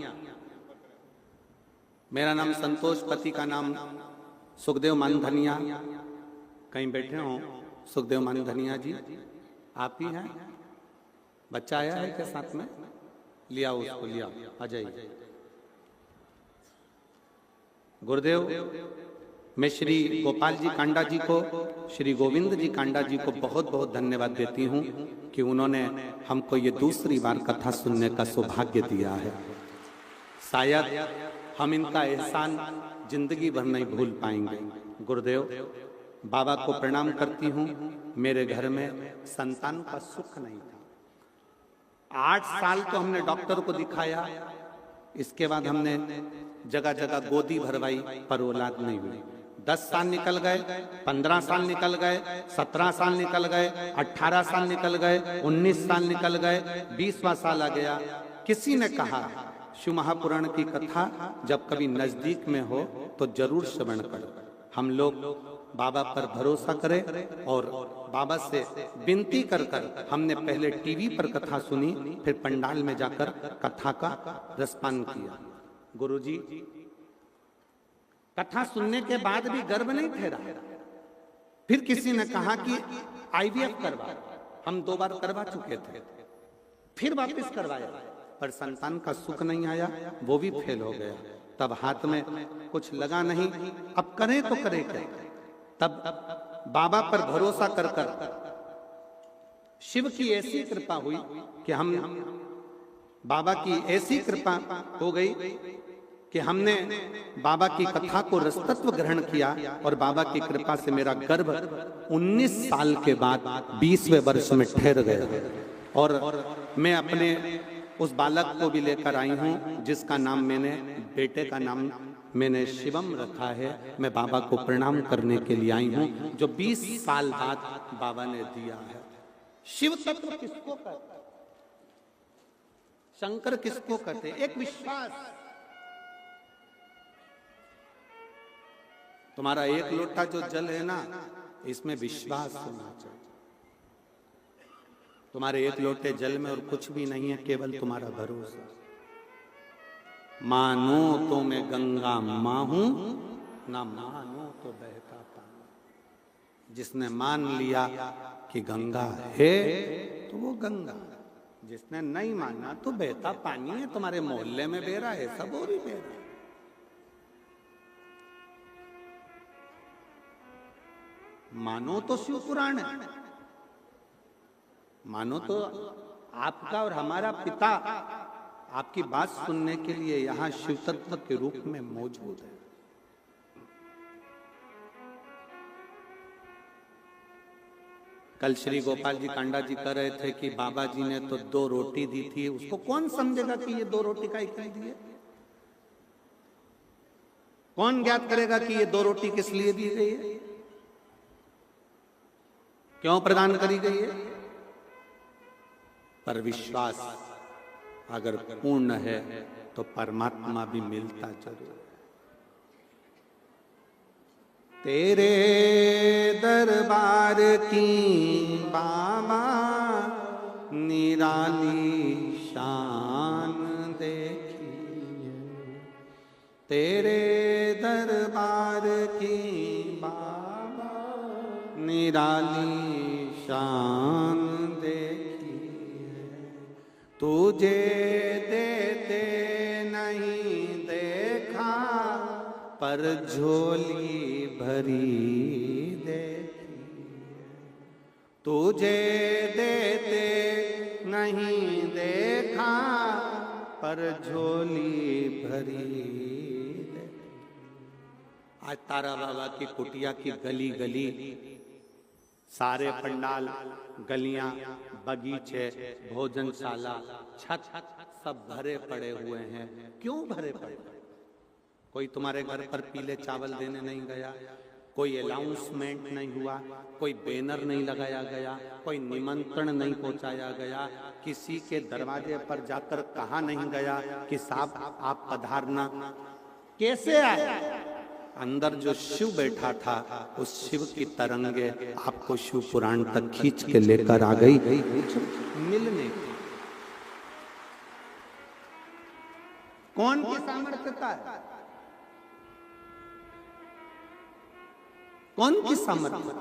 मेरा नाम संतोष, पति का नाम सुखदेव मानधनिया। कहीं बैठे हो सुखदेव मानधनिया जी, आप ही हैं? बच्चा आया है क्या साथ में? लिया उसको, लिया, आ जाइए। गुरुदेव, मैं श्री गोपाल जी कांडा जी को, श्री गोविंद जी कांडा जी को बहुत बहुत धन्यवाद देती हूँ कि उन्होंने हमको ये दूसरी बार कथा सुनने का सौभाग्य दिया है। शायद हम इनका एहसान जिंदगी भर नहीं भूल पाएंगे। गुरुदेव, बाबा को प्रणाम करती हूँ। मेरे घर में संतान का सुख नहीं था। 8 साल तो हमने डॉक्टर को दिखाया, इसके बाद हमने जगह जगह गोदी भरवाई, पर औलाद नहीं हुई। 10 साल निकल गए, 15 साल निकल गए, 17 साल निकल गए, 18 साल निकल गए, 19 साल निकल गए, 20वां साल आ गया। किसी ने कहा शिव महापुराण की कथा जब कभी नजदीक में हो तो जरूर श्रवण करो। हम लोग बाबा पर भरोसा करें और बाबा से विनती कर कर हमने पहले टीवी पर कथा सुनी, फिर पंडाल में जाकर कथा का रसपान किया। गुरुजी, कथा सुनने के बाद भी गर्भ नहीं ठहरा। फिर किसी ने कहा कि आईवीएफ करवा। हम 2 बार करवा चुके थे, फिर वापस करवाया, पर संतान का सुख नहीं आया, वो भी फेल हो गया। तब हाथ में कुछ लगा नहीं, अब करें तो करें क्या। तब बाबा पर भरोसा कर कर शिव की ऐसी कृपा हुई कि हम, बाबा की ऐसी कृपा हो गई कि हमने बाबा की कथा को रसतत्व ग्रहण किया और बाबा की कृपा से मेरा गर्भ 19 साल के बाद 20वें वर्ष में ठहर गया। और मैं अपने उस बालक को भी लेकर आई हूँ, जिसका नाम मैंने, बेटे का नाम मैंने शिवम रखा है। मैं बाबा को प्रणाम करने के लिए आई हूँ, जो 20 साल बाद बाबा ने दिया है। शिव तत्व किसको कहते, शंकर किसको कहते? एक विश्वास। तुम्हारा 1 लोटा जो जल है ना, इसमें विश्वास होना चाहिए। तुम्हारे 1 लोटे जल में और कुछ भी नहीं है, केवल तुम्हारा भरोसा। मानो तो मैं गंगा मां हूं, ना मानो तो बहता पानी। जिसने मान लिया कि गंगा है तो वो गंगा, जिसने नहीं माना तो बहता पानी है। तुम्हारे मोहल्ले में बह रहा है, सब और ही बह रहा है। मानो तो शिव पुराण है, मानो तो आपका और हमारा पिता आपकी बात सुनने के लिए यहां शिव तत्व के रूप में मौजूद है। कल श्री गोपाल जी कांडा जी कह रहे थे कि बाबा जी ने तो 2 रोटी दी थी। उसको कौन समझेगा कि ये 2 रोटी का इकाई दी है? कौन ज्ञात करेगा कि ये 2 रोटी किस लिए दी गई है, क्यों प्रदान करी गई है? पर विश्वास अगर पूर्ण है तो परमात्मा भी मिलता जरूर है। तेरे दरबार की बाबा निराली शान देखिए, तेरे दरबार की बाबा निराली शान देखिए। तुझे देते नहीं देखा, पर झोली भरी देखी। तुझे देते नहीं देखा, पर झोली भरी देखी। आज तारा बाबा की कुटिया की गली गली, सारे पंडाल, गलियां, बगीचे, भोजनशाला, छत सब भरे पड़े हुए हैं। क्यों भरे पड़े? कोई तुम्हारे घर पर पीले चावल देने नहीं गया, कोई अनाउंसमेंट नहीं हुआ, कोई बैनर नहीं लगाया गया, कोई निमंत्रण नहीं पहुंचाया गया, किसी के दरवाजे पर जाकर कहा नहीं गया कि साहब आप पधारना। कैसे आए? अंदर जो शिव बैठा था, उस शिव की तरंगे आपको शिव पुराण तक खींच के लेकर आ गई मिलने की। कौन की सामर्थ्यता है? कौन की सामर्थ्य?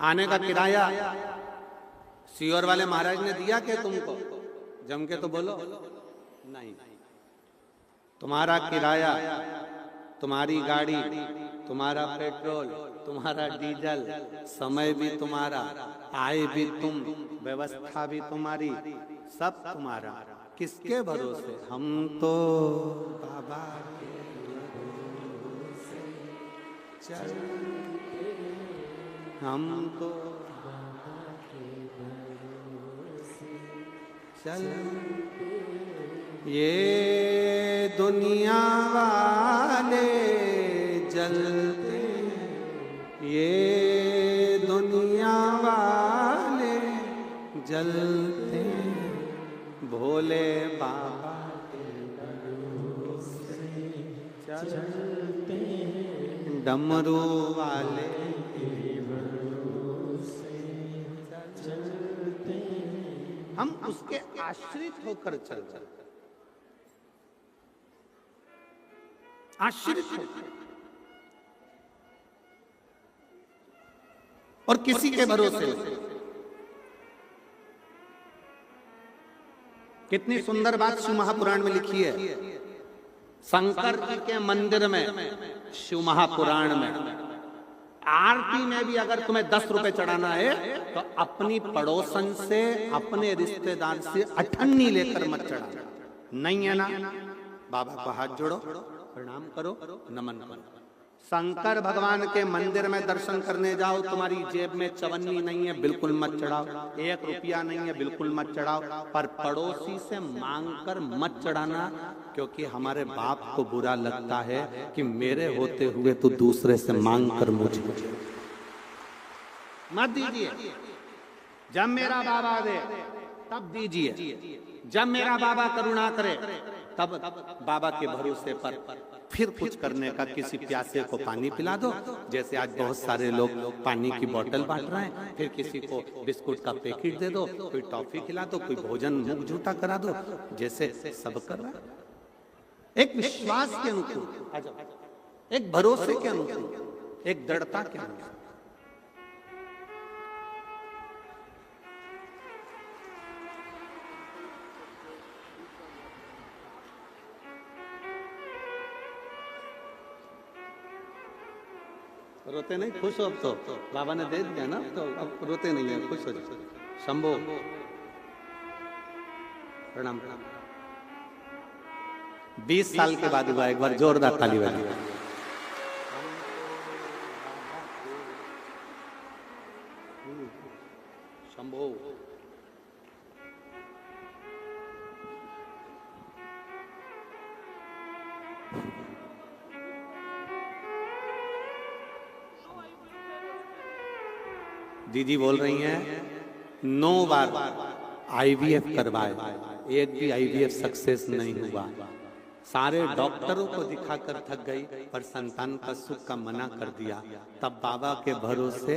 आने का किराया सीहोर वाले महाराज ने दिया क्या तुमको? जम के तो बोलो। नहीं। तुम्हारा किराया, तुम्हारी गाड़ी, तुम्हारा पेट्रोल, तुम्हारा डीजल, समय भी तुम्हारा, आय भी तुम, व्यवस्था भी तुम्हारी, सब तुम्हारा। किसके भरोसे? हम तो बाबा के भरोसे चलते, हम तो बाबा के भरोसे चलते। ये दुनिया वाले जलते, ये दुनिया वाले जलते, भोले बाबा के भरोसे चलते, डमरू वाले के भरोसे चलते। हम उसके आश्रित होकर चलते, आश्रित होकर, और किसी के भरोसे। कितनी सुंदर बात शिव महापुराण में लिखी है। शंकर जी के मंदिर में, शिव महापुराण में, आरती में भी अगर तुम्हें 10 रुपए चढ़ाना है तो अपनी पड़ोसन से, अपने रिश्तेदार से अठन्नी लेकर मत चढ़ाना। नहीं है ना? बाबा को हाथ जोड़ो, प्रणाम करो, नमन करो। शंकर भगवान के मंदिर में दर्शन करने जाओ, तुम्हारी जेब में चवन्नी नहीं है, बिल्कुल मत चढ़ाओ। 1 रुपया नहीं है, बिल्कुल मत चढ़ाओ। पर पड़ोसी से मांगकर मत चढ़ाना, क्योंकि हमारे बाप को बुरा लगता है कि मेरे होते हुए तो दूसरे से मांग कर मुझे मत दीजिए। जब मेरा बाबा दे तब दीजिए, जब मेरा बाबा करुणा करे तब बाबा के भरोसे पर फिर कुछ करने का। किसी प्यासे को पानी पिला दो, जैसे आज बहुत सारे लोग पानी की बोतल बांट रहे हैं, फिर किसी को बिस्कुट का पैकेट दे दो, कोई टॉफी खिला दो, कोई भोजन मुख झूठा करा दो, जैसे सब कर रहा है। एक विश्वास के अनुकूल, एक भरोसे के अनुकूल, एक दृढ़ता के अनुकूल। रोते नहीं, खुश हो अब तो बाबा ने दे दिया ना, तो अब रोते नहीं है, खुश हो जाओ। शंभो प्रणाम। 20 साल के बाद हुआ, एक बार जोरदार ताली बजाओ। शंभो दीदी बोल रही हैं 9 बार IVF करवाए, एक भी IVF सक्सेस नहीं हुआ। सारे डॉक्टरों को दिखाकर थक गई, पर संतान का सुख का मना कर दिया। तब बाबा के भरोसे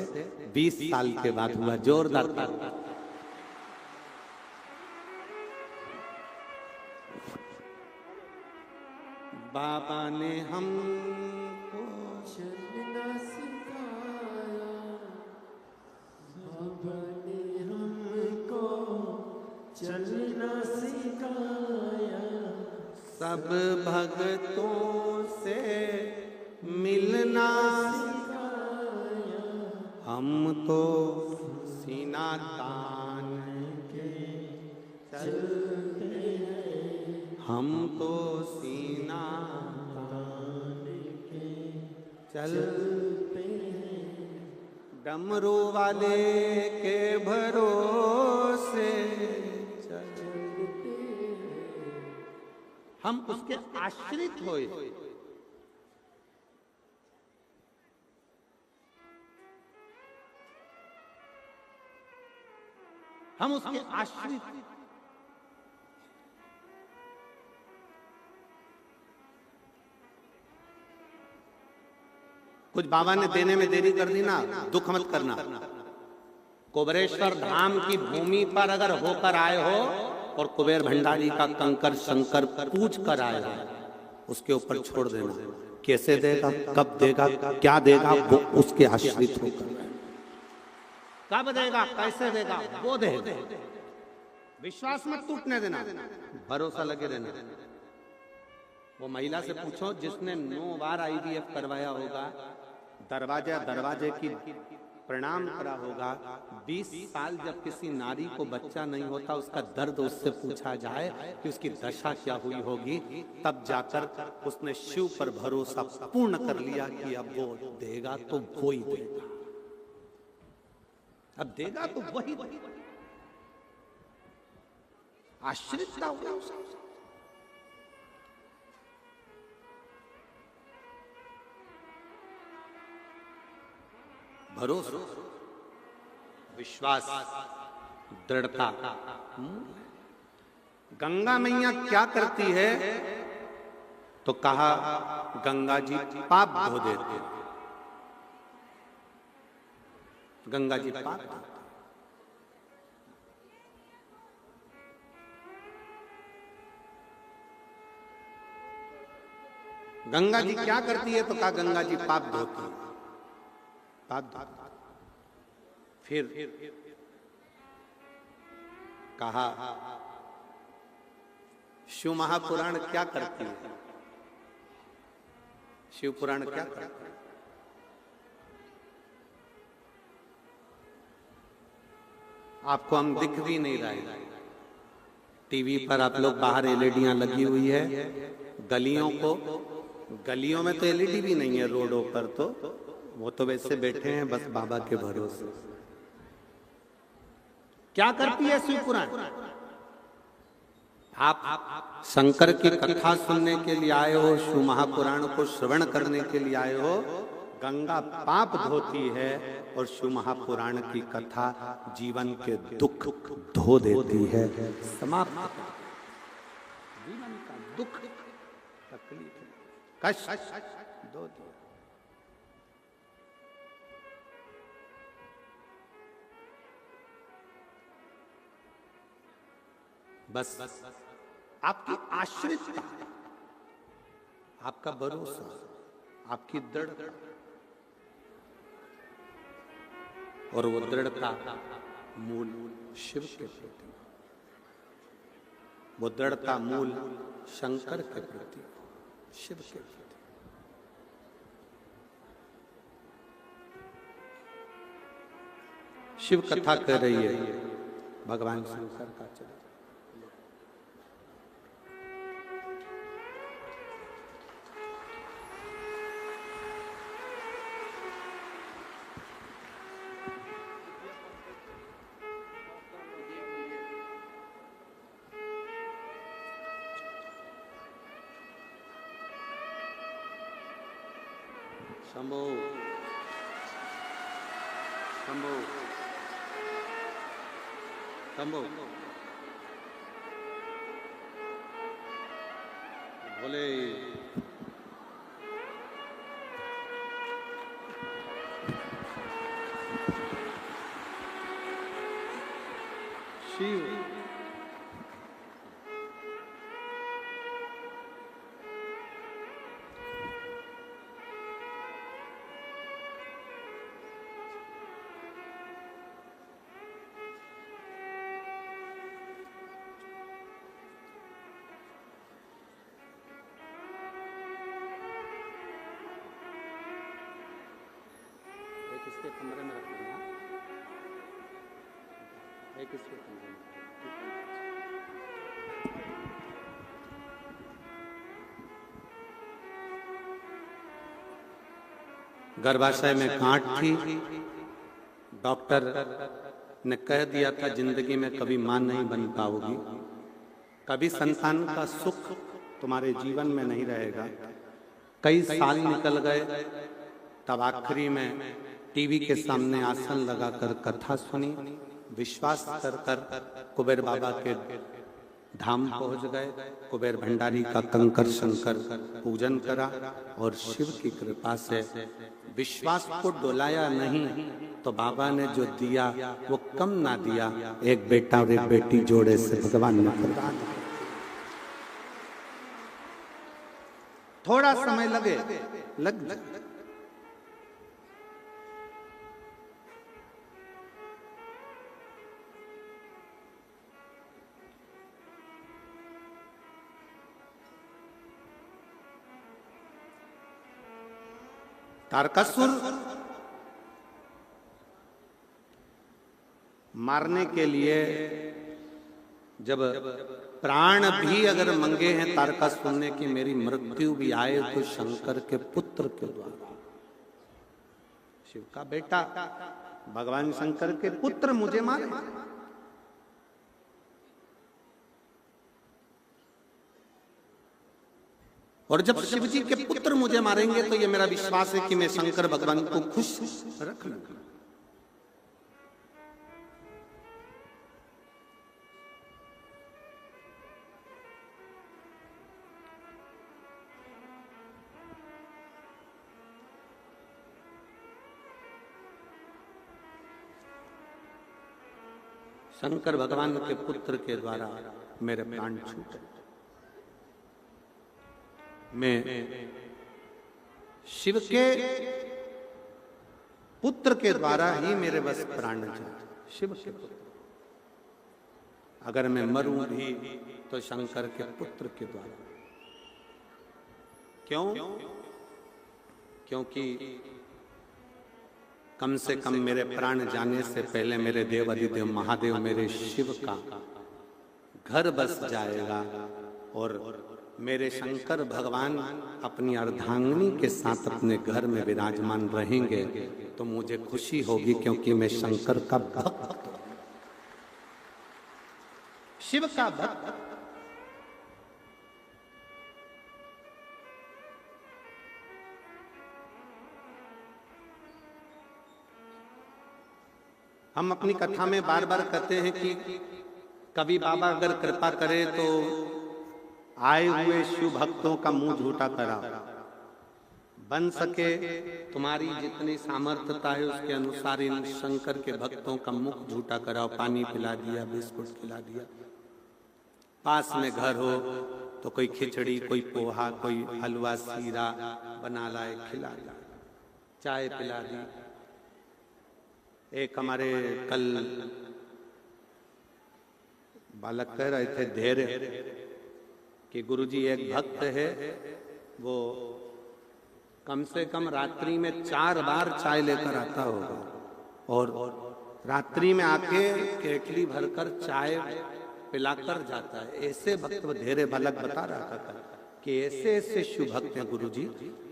20 साल के बाद हुआ। जोरदार ताली। बाबा ने हमको चलना सिखाया, बाबा ने हमको चलना सिखाया, सब भक्तों से मिलना सिखाया, हम तो सीना तान के चलते हैं, हम तो सीना तान के चलते हैं, डमरू वाले के भरोसे चलते हैं, हम उसके आश्रित होए। हम उसके आश्रित। कुछ बाबा ने देने में देरी कर दी ना, दुख मत करना। कुबेरेश्वर धाम की भूमि पर अगर होकर आए हो और कुबेर भंडारी का कंकर शंकर पूछ कर आए हो, उसके ऊपर छोड़ देना। कैसे देगा, कब देगा, क्या देगा, वो उसके आश्रित होकर। कब देगा, कैसे देगा, वो देगा। विश्वास मत टूटने देना, भरोसा लगे रहना। वो महिला से पूछो जिसने 9 बार आईवीएफ करवाया होगा, दरवाजे की प्रणाम करा होगा, 20 साल जब किसी नारी को बच्चा नहीं होता, उसका दर्द उससे पूछा जाए कि उसकी दशा क्या हुई होगी, तब जाकर उसने शिव पर भरोसा पूर्ण कर लिया कि अब वो देगा तो वो ही देगा, अब देगा तो वही देगा। आश्रितता हुआ उसका। भरोसा, विश्वास, दृढ़ता। गंगा मैया क्या करती है तो कहा गंगा जी पाप धो देते, गंगा जी पाप धोते। गंगा जी क्या करती है तो कहा गंगा जी पाप धोती है, पाप धोती। फिर कहा शिव महापुराण क्या करती है, शिव पुराण क्या करती है। आपको हम दिख भी नहीं रहे, टीवी पर आप लोग बाहर एलईडियां लगी हुई है, गलियों में तो एलईडी भी नहीं है, रोडों पर तो वो तो वैसे बैठे हैं बस बाबा के भरोसे। क्या करती है शिव पुराण? आप शंकर की कथा सुनने के लिए आए हो, शिव महापुराण को श्रवण करने के लिए आए हो। गंगा पाप धोती है और शिव महापुराण की कथा जीवन के दुख धो देती है, समाप्त। जीवन का दुख, तकलीफ, कष्ट धो दिया। बस आपकी आश्रितता, आपका भरोसा, आपकी दृढ़ता, और वो दृढ़ता मूल शिव के प्रति, वो दृढ़ता मूल शंकर के प्रति, शिव के प्रति। शिव कथा कर रही है भगवान शंकर का चरित्र। शंभो शंभो शंभो बोले शिव। इसके कमरे में रख लेना, एक इसके कमरे में। गर्भाशय में गांठ थी, डॉक्टर ने कह दिया था जिंदगी में कभी मां नहीं बन पाओगी, कभी संतान का सुख तुम्हारे जीवन में नहीं रहेगा। कई साल निकल गए, तब आखिरी में टीवी के सामने आसन लगाकर कथा सुनी, विश्वास कर कुबेर बाबा के धाम पहुंच गए। कुबेर भंडारी का कंकर शंकर पूजन करा और शिव की कृपा से विश्वास को डोलाया नहीं तो बाबा ने जो दिया वो कम ना दिया, एक बेटा और एक बेटी जोड़े से भगवान ने प्रदान। थोड़ा समय लग तारकासुर मारने के लिए जब प्राण भी अगर मंगे हैं तारकासुर ने कि मेरी मृत्यु भी आए तो शंकर के पुत्र के द्वारा, शिव का बेटा भगवान शंकर के पुत्र मुझे मारे। और जब शिव जी के पुत्र मुझे मारेंगे तो ये मेरा विश्वास है कि मैं शंकर भगवान को खुश रख लूंगा। शंकर भगवान के पुत्र के द्वारा मेरे प्राण छूटे। मैं शिव के पुत्र के द्वारा ही मेरे बस प्राण जाए। शिव के पुत्र, अगर मैं मरूं भी तो शंकर के पुत्र के द्वारा। क्यों? क्योंकि कम से कम मेरे प्राण जाने से पहले मेरे देव अधिदेव महादेव मेरे शिव का घर बस जाएगा और मेरे शंकर भगवान अपनी अर्धांगिनी के साथ अपने घर में विराजमान रहेंगे तो मुझे खुशी होगी, क्योंकि मैं शंकर का भक्त, शिव का भक्त। हम अपनी कथा में बार बार कहते हैं कि कभी बाबा अगर कृपा करे तो आए हुए शिव भक्तों का मुंह झूठा करा, बन सके तुम्हारी जितनी सामर्थ्यता है उसके अनुसार इन शंकर के भक्तों का मुख झूठा कराओ। पानी पिला दिया, बिस्कुट खिला दिया, पास में घर हो तो कोई खिचड़ी, कोई पोहा, कोई हलवा सीरा बना लाए खिला दिया, चाय पिला दी। एक हमारे कल बालक कह रहे थे धैर्य कि गुरुजी एक भक्त है, वो कम से कम रात्रि में 4 बार चाय लेकर आता होगा और रात्रि में आके केटली भरकर चाय पिलाकर जाता है। ऐसे भक्त धैर्य बालक बता रहा था कि ऐसे ऐसे शिव भक्त हैं गुरुजी।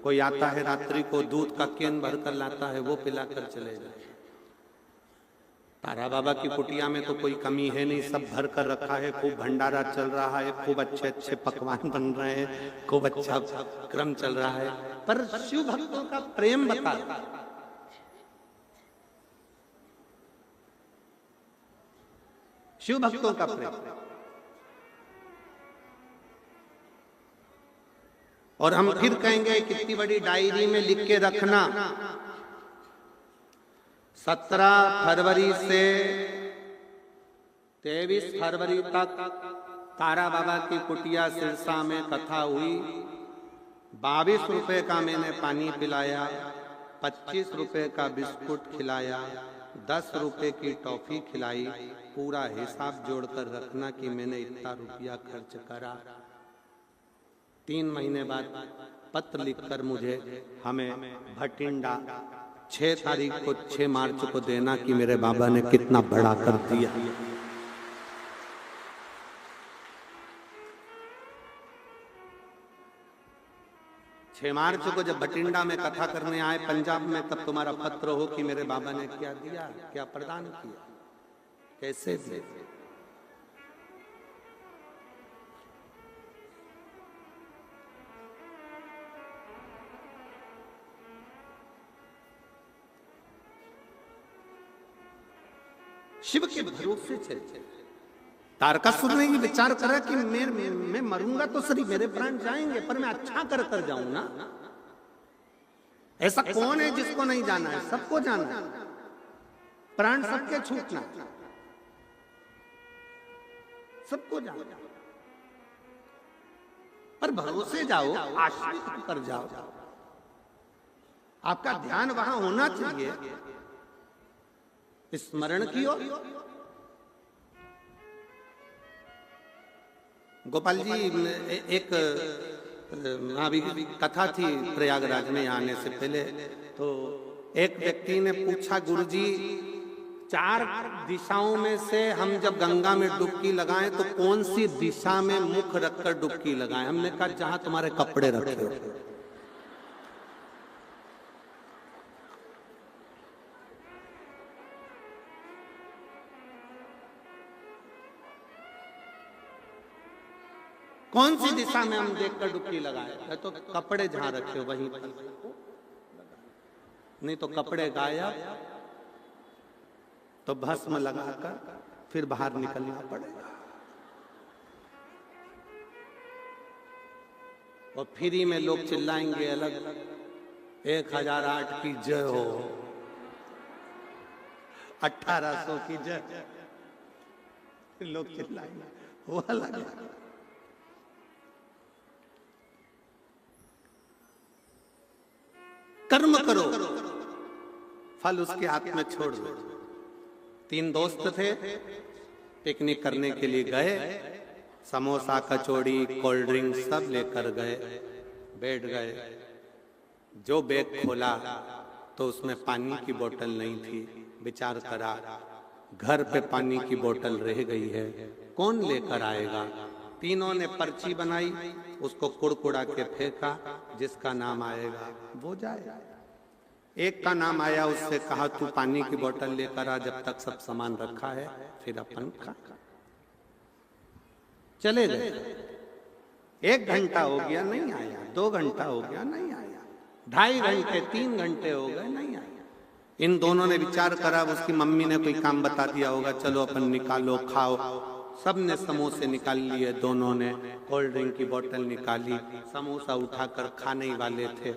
कोई आता है रात्रि को दूध का केन भरकर लाता है, वो पिलाकर चले जाए। तारा बाबा की कुटिया में तो कोई कमी है नहीं, सब भर कर रखा है, खूब भंडारा चल रहा है, खूब अच्छे अच्छे पकवान बन रहे हैं, खूब अच्छा क्रम चल रहा है। पर शिव भक्तों का प्रेम बता, शिव भक्तों का प्रेम। और हम फिर कहेंगे कितनी बड़ी डायरी में लिख के रखना, 17 फरवरी से 23 फरवरी तक तारा बाबा की कुटिया सिरसा में कथा हुई। 22 रुपए का मैंने पानी पिलाया, 25 रुपए का बिस्कुट खिलाया, 10 रुपए की टॉफी खिलाई। पूरा हिसाब जोड़कर रखना कि मैंने इतना रुपया खर्च करा। 3 महीने बाद पत्र लिखकर मुझे हमें भटिंडा 6 तारीख को 6 मार्च को देना कि मेरे बाबा ने कितना बड़ा कर दिया। छह मार्च को जब भटिंडा में कथा करने आए पंजाब में, तब तुम्हारा पत्र हो कि मेरे बाबा ने क्या दिया, क्या प्रदान किया, कैसे दिया। शिव के भरोसे चले। तारकासुर ने विचार करा कि मैं मरूंगा तो सही, मेरे प्राण जाएंगे, पर मैं अच्छा कर कर जाऊं ना। ऐसा कौन है जिसको नहीं जाना है? सबको जाना है, प्राण सबके छूटना, सबको जाना। पर भरोसे जाओ, आश्रित कर जाओ। आपका ध्यान वहां होना चाहिए, स्मरण कियो। गोपाल जी एक अभी कथा थी प्रयागराज में आने से पहले, तो एक व्यक्ति ने पूछा, गुरुजी 4 दिशाओं में से हम जब गंगा में डुबकी लगाएं तो कौन सी दिशा में मुख रखकर डुबकी लगाएं? हमने कहा जहां तुम्हारे कपड़े रखे हो। कौन सी दिशा में हम देखकर डुबकी लगाए? तो कपड़े जहां रखे हो वहीं पर, नहीं तो कपड़े गायब तो भस्म लगाकर फिर बाहर निकलना पड़ेगा। और फ्री में लोग चिल्लाएंगे अलग, 1008 की जय हो, 1800 की जय, लोग चिल्लाएंगे, वो अलग। कर्म करो, फल उसके हाथ में छोड़ दो। 3 दोस्त थे, पिकनिक करने के लिए गए, समोसा कचौड़ी कोल्ड ड्रिंक सब लेकर गए, बैठ गए। जो बैग खोला तो उसमें पानी की बोतल नहीं थी। विचार करा, घर पे पानी की बोतल रह गई है, कौन लेकर आएगा? तीनों ने पर्ची बनाई, उसको कुड़कुड़ा के फेंका, जिसका नाम आएगा वो जाए। एक का नाम आया, उससे कहा तू पानी की बोतल लेकर आ, जब तक सब सामान रखा है फिर अपन खा। चले गए। 1 घंटा हो गया नहीं आया, 2 घंटा हो गया नहीं आया, 2.5 घंटे 3 घंटे हो गए नहीं आया। इन दोनों ने विचार करा, उसकी मम्मी ने कोई काम बता दिया होगा, चलो अपन निकालो खाओ। सब ने समोसे निकाल लिए, दोनों ने कोल्ड ड्रिंक की बोतल निकाली, समोसा उठाकर खाने ही वाले थे।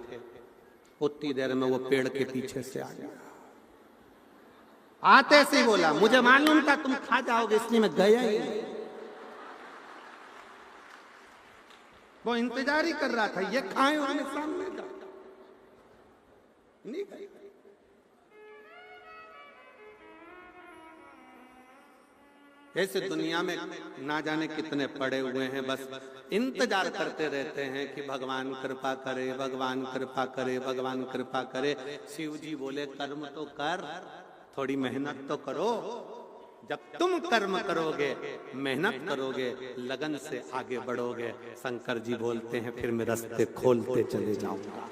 उतनी देर में वो पेड़ के पीछे से आ गया। आते से बोला, मुझे मालूम था तुम खा जाओगे इसलिए मैं गया ही नहीं। वो इंतजार ही कर रहा था, ये खाए और मैं सामने जा नहीं गई। ऐसे दुनिया में ना जाने कितने पड़े हुए हैं, बस इंतजार करते रहते हैं कि भगवान कृपा करे, भगवान कृपा करे, भगवान कृपा करे। शिव जी बोले कर्म तो कर, थोड़ी मेहनत तो करो। जब तुम कर्म करोगे, मेहनत करोगे, लगन से आगे बढ़ोगे, शंकर जी बोलते हैं फिर मैं रास्ते खोलते चले जाऊंगा।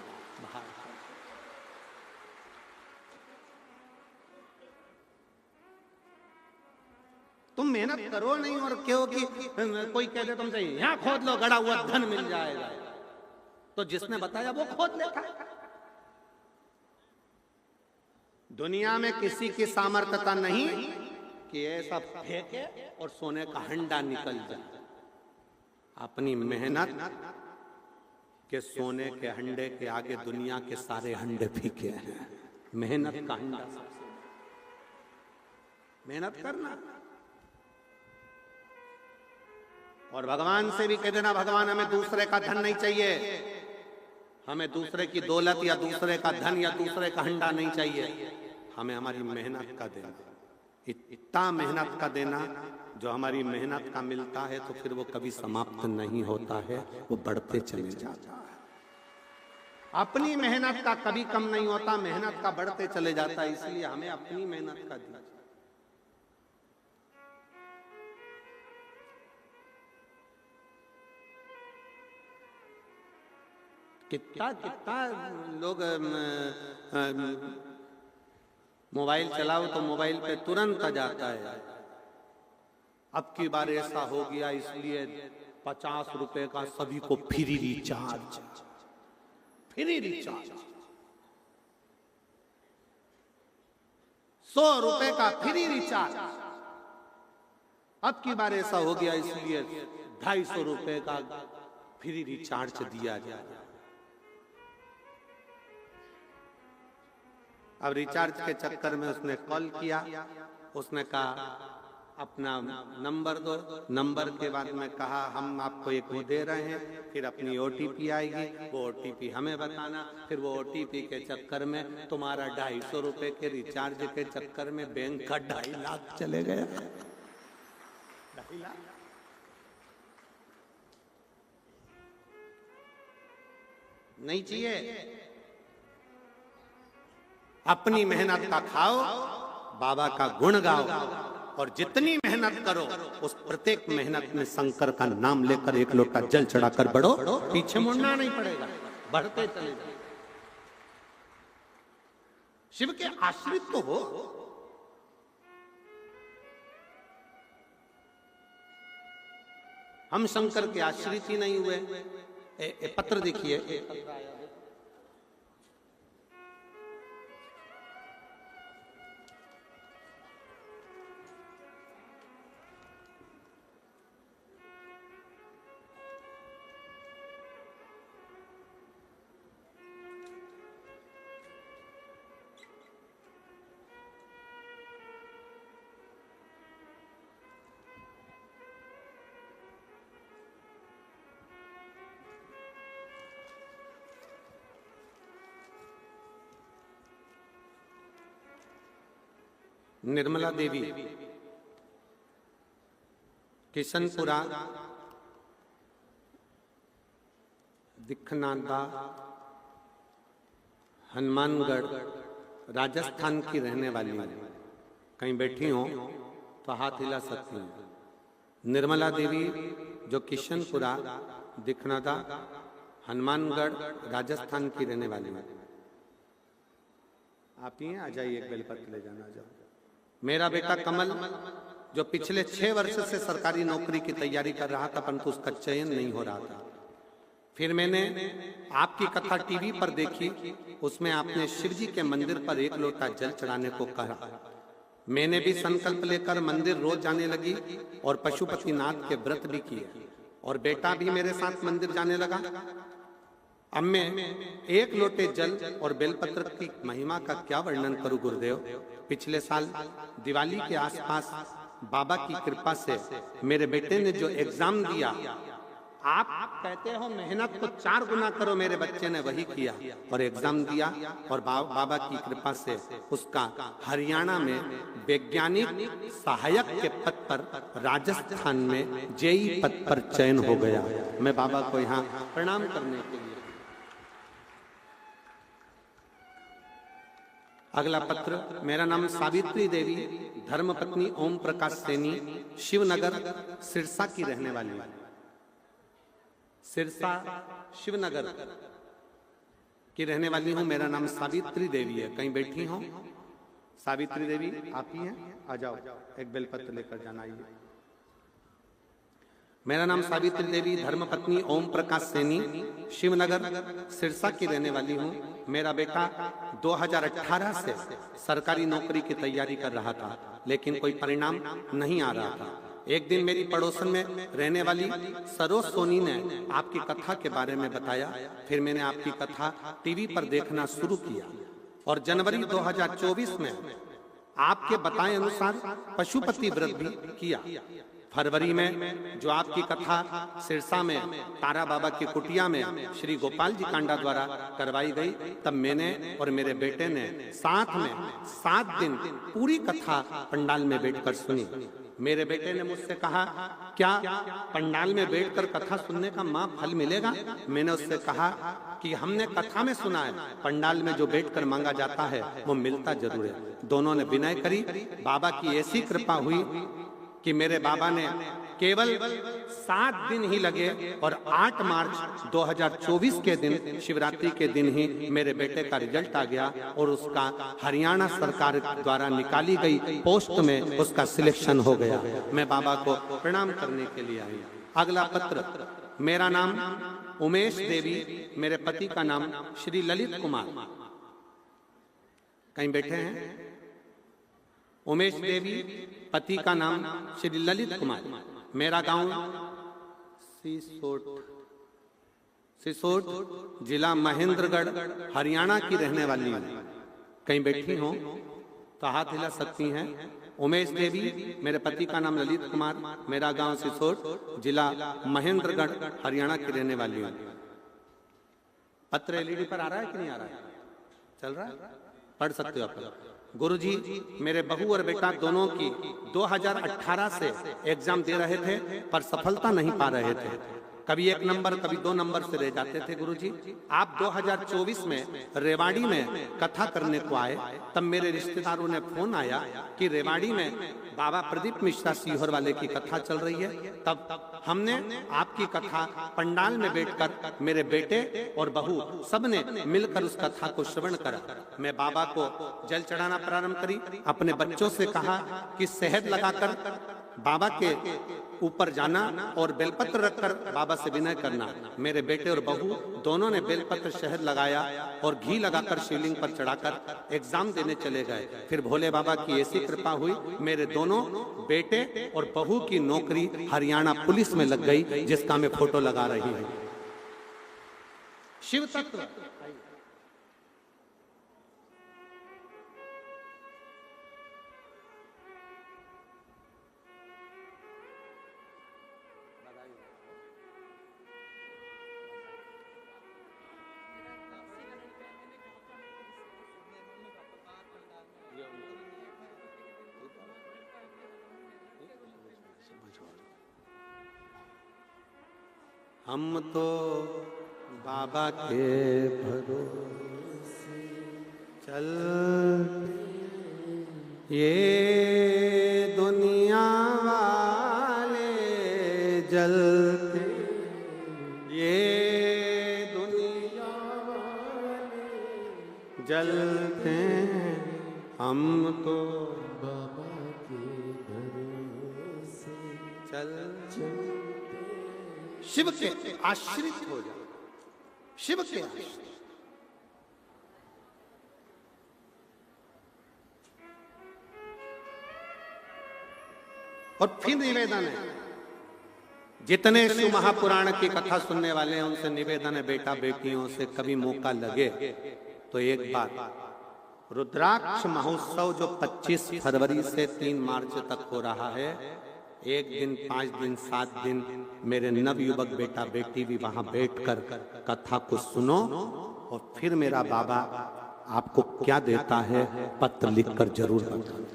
तुम मेहनत करो नहीं और क्यों कि कोई कहते तुमसे यहां खोद लो, गड़ा हुआ धन मिल जाएगा, तो जिसने बताया वो खोद लेता। दुनिया में किसी की सामर्थ्यता नहीं कि ऐसा फेंके और सोने का हंडा निकल जाए। अपनी मेहनत के सोने के हंडे के आगे दुनिया के सारे हंडे फीके हैं। मेहनत का हंडा, मेहनत करना। और भगवान से भी कह देना, भगवान हमें दूसरे का धन नहीं चाहिए, हमें दूसरे की दौलत या दूसरे का धन या दूसरे का हंडा नहीं चाहिए, हमें हमारी मेहनत का देना। इतना मेहनत का देना जो हमारी मेहनत का मिलता है तो फिर वो कभी समाप्त नहीं होता है, वो बढ़ते चले जाता है। अपनी मेहनत का कभी कम नहीं होता, मेहनत का बढ़ते चले जाता है। इसलिए हमें अपनी मेहनत का दीजिए। कितना कितना लोग मोबाइल चलाओ तो मोबाइल पे तुरंत आ जाता है, अब की बार ऐसा हो गया इसलिए 50 रुपए का सभी को फ्री रिचार्ज, फ्री रिचार्ज, 100 रुपए का फ्री रिचार्ज। अब की बार ऐसा हो गया इसलिए 250 रुपए का फ्री रिचार्ज दिया जाए। अब रिचार्ज के चक्कर में उसने कॉल किया, उसने कहा अपना नंबर दो, नंबर के बाद में कहा हम आपको एक वो दे रहे हैं, फिर अपनी OTP आएगी, वो OTP हमें बताना, फिर वो OTP के चक्कर में तुम्हारा 250 रुपए के रिचार्ज के चक्कर में बैंक का 2.5 लाख चले गया। 2.5 लाख। नहीं चाहिए। अपनी मेहनत का खाओ, बाबा का गुण गाओ, और जितनी मेहनत करो उस प्रत्येक मेहनत में शंकर का नाम लेकर एक लोटा जल चढ़ाकर बढ़ो, पीछे मुड़ना नहीं पड़ेगा, बढ़ते चले जाओ। शिव के आश्रित तो हो। हम शंकर के आश्रित ही नहीं हुए। पत्र देखिए, निर्मला देवी, किशनपुरा, दिखनांदा, हनुमानगढ़, राजस्थान की रहने वाली। कहीं बैठी हो तो हाथ हिला सकती हैं। निर्मला देवी जो किशनपुरा, दिखनांदा, हनुमानगढ़, राजस्थान की रहने वाली है। आप ही हैं? आ जाइए, एक बेलपत्र ले जाना। आ जाओ। मेरा बेटा कमल जो पिछले 6 वर्ष से सरकारी नौकरी की तैयारी कर रहा था, परंतु उसका चयन नहीं हो रहा था। फिर मैंने आपकी कथा टीवी पर देखी, उसमें आपने शिव जी के मंदिर पर एक लोटा जल चढ़ाने को कहा। मैंने भी संकल्प लेकर मंदिर रोज जाने लगी और पशुपतिनाथ के व्रत भी किए, और बेटा भी मेरे साथ मंदिर जाने लगा। अब मैं एक लोटे जल और बेलपत्र की महिमा का क्या वर्णन करूं गुरुदेव। पिछले साल दिवाली के आसपास बाबा की कृपा से मेरे बेटे ने जो एग्जाम दिया, आप कहते हो मेहनत को 4 गुना करो, मेरे बच्चे ने वही किया और एग्जाम दिया, और बाबा की कृपा से उसका हरियाणा में वैज्ञानिक सहायक के पद पर राजस्थान में जेई पद पर चयन हो गया। मैं बाबा को यहाँ प्रणाम करने के लिए। अगला पत्र, मेरा नाम सावित्री देवी, धर्मपत्नी ओम प्रकाश सैनी, शिवनगर सिरसा की रहने वाली है। सिरसा शिवनगर की रहने वाली हूं। मेरा नाम सावित्री देवी है। कहीं बैठी हो? सावित्री देवी आप ही हैं? आ जाओ, एक बेलपत्र लेकर जाना। आइए। मेरा नाम सावित्री देवी, धर्मपत्नी ओम प्रकाश सैनी, शिवनगर सिरसा की रहने वाली हूँ। मेरा बेटा 2018 से सरकारी नौकरी की तैयारी कर रहा था, लेकिन कोई परिणाम नहीं आ रहा था। एक दिन मेरी पड़ोसन में रहने वाली सरोज सोनी ने आपकी कथा के बारे में बताया। फिर मैंने आपकी कथा टीवी पर देखना शुरू किया, और जनवरी 2024 में आपके बताए अनुसार पशुपति व्रत भी किया। फरवरी में जो आपकी कथा सिरसा में तारा बाबा की कुटिया में श्री गोपाल जी कांडा द्वारा करवाई गई, तब मैंने और मेरे बेटे ने साथ में 7 दिन पूरी कथा पंडाल में बैठकर सुनी। मेरे बेटे ने मुझसे कहा, क्या पंडाल में बैठकर कथा सुनने का मां फल मिलेगा? मैंने उससे कहा कि हमने कथा में सुना है, पंडाल में जो बैठकर मांगा जाता है वो मिलता जरूर है। दोनों ने विनय करी। बाबा की ऐसी कृपा हुई कि मेरे बाबा ने केवल 7 दिन ही लगे, और 8 मार्च 2024 के दिन, शिवरात्रि के दिन ही मेरे बेटे का रिजल्ट आ गया, और उसका हरियाणा सरकार द्वारा निकाली गई पोस्ट में उसका सिलेक्शन हो गया। मैं बाबा को प्रणाम करने के लिए आई। अगला पत्र, मेरा नाम उमेश देवी, मेरे पति का नाम श्री ललित कुमार। कहीं बैठे हैं? उमेश देवी, पति का नाम श्री ललित कुमार। मेरा गांव सिसोट, जिला महेंद्रगढ़, हरियाणा की रहने वाली हूँ। कहीं बैठी हो तो हाथ हिला सकती हैं। उमेश देवी, मेरे पति का नाम ललित कुमार, मेरा गांव सिसोट, जिला महेंद्रगढ़, हरियाणा की रहने वाली हूँ। पत्र एलईडी पर आ रहा है कि नहीं आ रहा है? चल रहा है? पढ़ सकते हो आप। गुरुजी, मेरे बहू और बेटा दोनों की 2018 से एग्जाम दे रहे थे, पर सफलता नहीं पा रहे थे। कभी 1 नंबर कभी 2 नंबर से रह जाते थे गुरुजी। आप 2024 में रेवाड़ी में कथा करने को आए, तब मेरे रिश्तेदारों ने फोन आया कि रेवाड़ी में बाबा प्रदीप मिश्रा सीहोर वाले की कथा चल रही है। तब हमने आपकी कथा पंडाल में बैठकर मेरे बेटे और बहू सबने मिलकर उस कथा को श्रवण करा। मैं बाबा को जल चढ़ाना प्रारंभ करी, अपने बच्चों से कहा कि शहद लगाकर बाबा के ऊपर जाना और बेलपत्र रखकर बाबा से विनय करना। मेरे बेटे और बहू दोनों ने बेलपत्र शहद लगाया और घी लगाकर शिवलिंग पर चढ़ाकर एग्जाम देने चले गए। फिर भोले बाबा की ऐसी कृपा हुई, मेरे दोनों बेटे और बहू की नौकरी हरियाणा पुलिस में लग गई, जिसका मैं फोटो लगा रही हूं। शिव तत्व हम तो बाबा के भरोसे चल, ये दुनिया वाले जलते, ये दुनिया वाले जलते, हम तो बाबा के भरोसे चल। शिव के आश्रित हो जाओ, शिव के आश्रित। और फिर निवेदन है, जितने शिव महापुराण की कथा सुनने वाले हैं उनसे निवेदन है, बेटा बेटियों से कभी मौका लगे तो एक बार रुद्राक्ष महोत्सव जो 25 फरवरी से 3 मार्च तक हो रहा है, 1 दिन 5 दिन 7 दिन मेरे नवयुवक बेटा बेटी भी वहां बैठकर कथा को सुनो, और फिर मेरा बाबा आपको क्या देता है पत्र लिखकर जरूर बताना।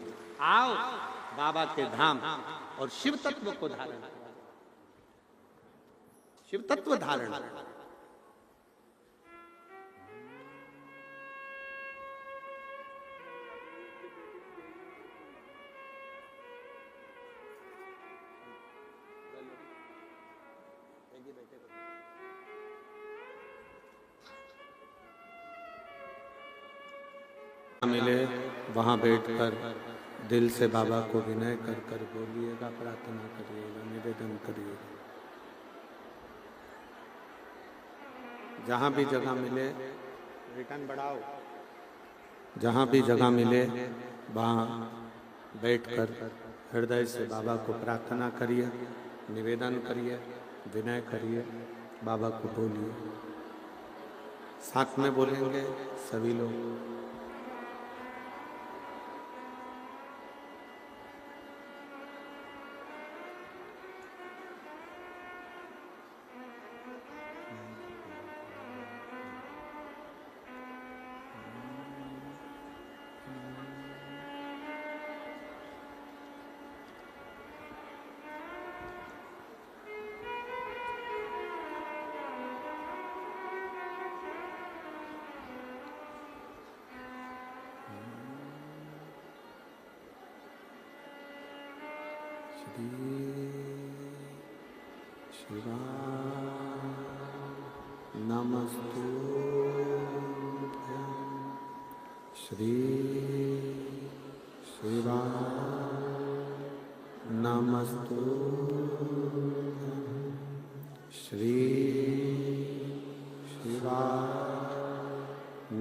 आओ बाबा के धाम और शिव तत्व को धारण, शिव तत्व धारण। मिले वहां बैठकर दिल से बाबा को विनय कर कर बोलिएगा, प्रार्थना करिएगा, निवेदन करिएगा। जहां भी जगह मिले रिटर्न बढ़ाओ, जहां भी जगह मिले वहां बैठकर हृदय से बाबा को प्रार्थना करिए, निवेदन करिए, विनय करिए, बाबा को बोलिए। साथ में बोलेंगे सभी लोग। शिवा नमस्तुभ्यं श्री शिवा नमस्तुभ्यं श्री शिवा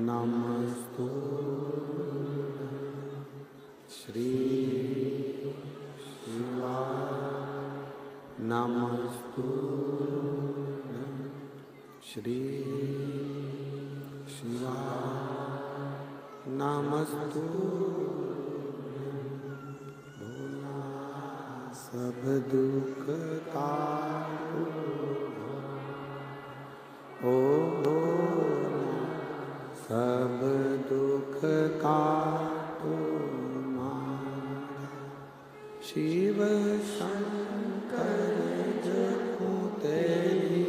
नमस्तुभ्यं श्री शिवा नमस्तुभ्यं श्री शिवा नमस्तुभ्यं। भोला सब दुख काटो, ओ भोला सब दुख काटो मारा। शिव शंकर जपो तेरी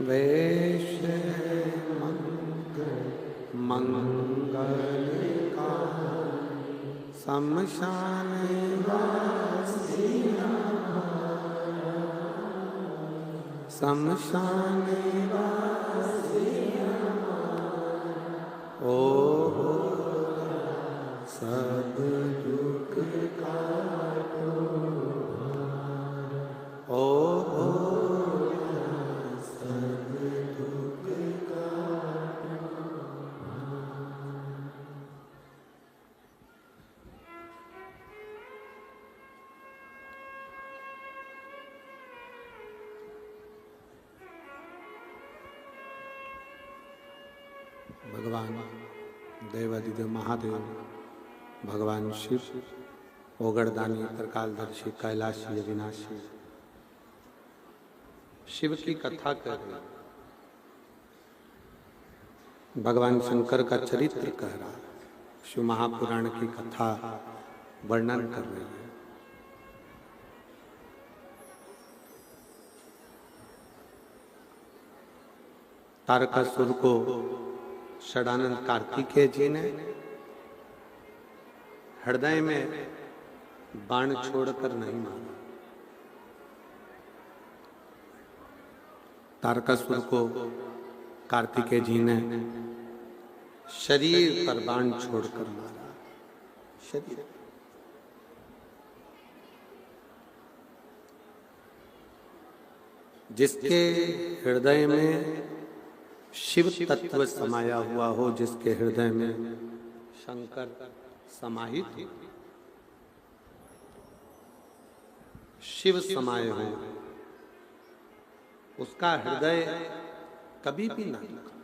वैश मंगल का शमशान शमशान ओ सब दुख काटो ओ सब दुख काटो। भगवान देवादिदेव महादेव, भगवान शिव, ओगड़दानी, त्रिकालदर्शी, कैलाशी, अविनाशी, शिव की कथा कर रहे, भगवान शंकर का चरित्र कह रहा, शिव महापुराण की कथा वर्णन कर रही है। तारकासुर को षडानंद कार्तिकेय जी ने हृदय में बाण छोड़कर नहीं मारा। तारकासुर को कार्तिकेय जी ने शरीर पर बाण छोड़कर मारा। शरीर जिसके हृदय में शिव तत्व समाया हुआ हो, जिसके हृदय में शंकर समाहित हो, शिव समाये हो, उसका हृदय कभी भी ना दुखे।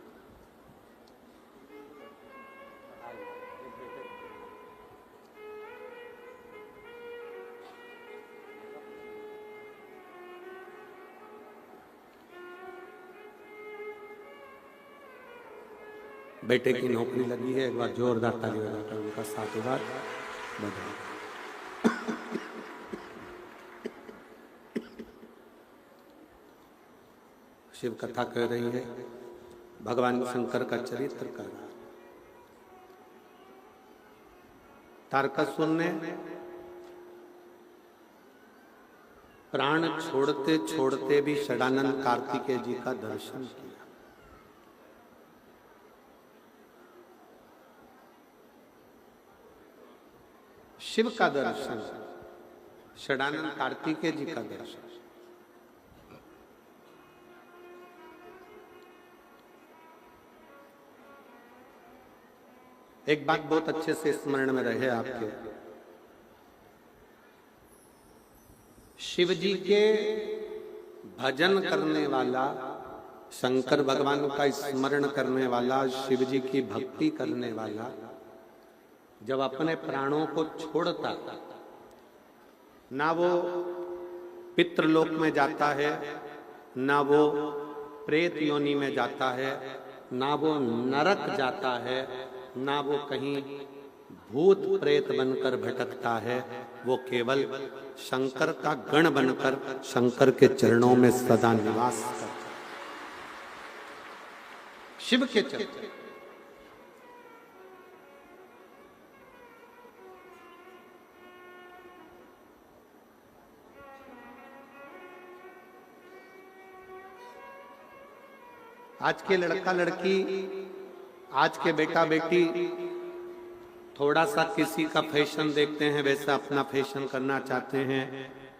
बेटे की नौकरी लगी है, एक बार जोरदार ताली बजाकर उनका साधुवाद बजाओ। शिव कथा कह रही है, भगवान शंकर का चरित्र कर रहा है। तारकासुर ने प्राण छोड़ते छोड़ते भी षडानंद कार्तिकेय जी का दर्शन किया। शिव का दर्शन, षडानंद कार्तिकेय जी का दर्शन। एक बात बहुत अच्छे से स्मरण में रहे आपके, शिव जी के भजन करने वाला, शंकर भगवान का स्मरण करने वाला, शिव जी की भक्ति करने वाला जब अपने प्राणों को छोड़ता, ना वो पितृलोक में जाता है, ना वो प्रेत योनि में जाता है, ना वो नरक जाता है, ना वो कहीं भूत प्रेत बनकर भटकता है। वो केवल शंकर का गण बनकर शंकर के चरणों में सदा निवास करता है। शिव के चरण, आज के लड़का लड़की, आज के बेटा बेटी थोड़ा सा किसी का फैशन देखते हैं, वैसा अपना फैशन करना चाहते हैं।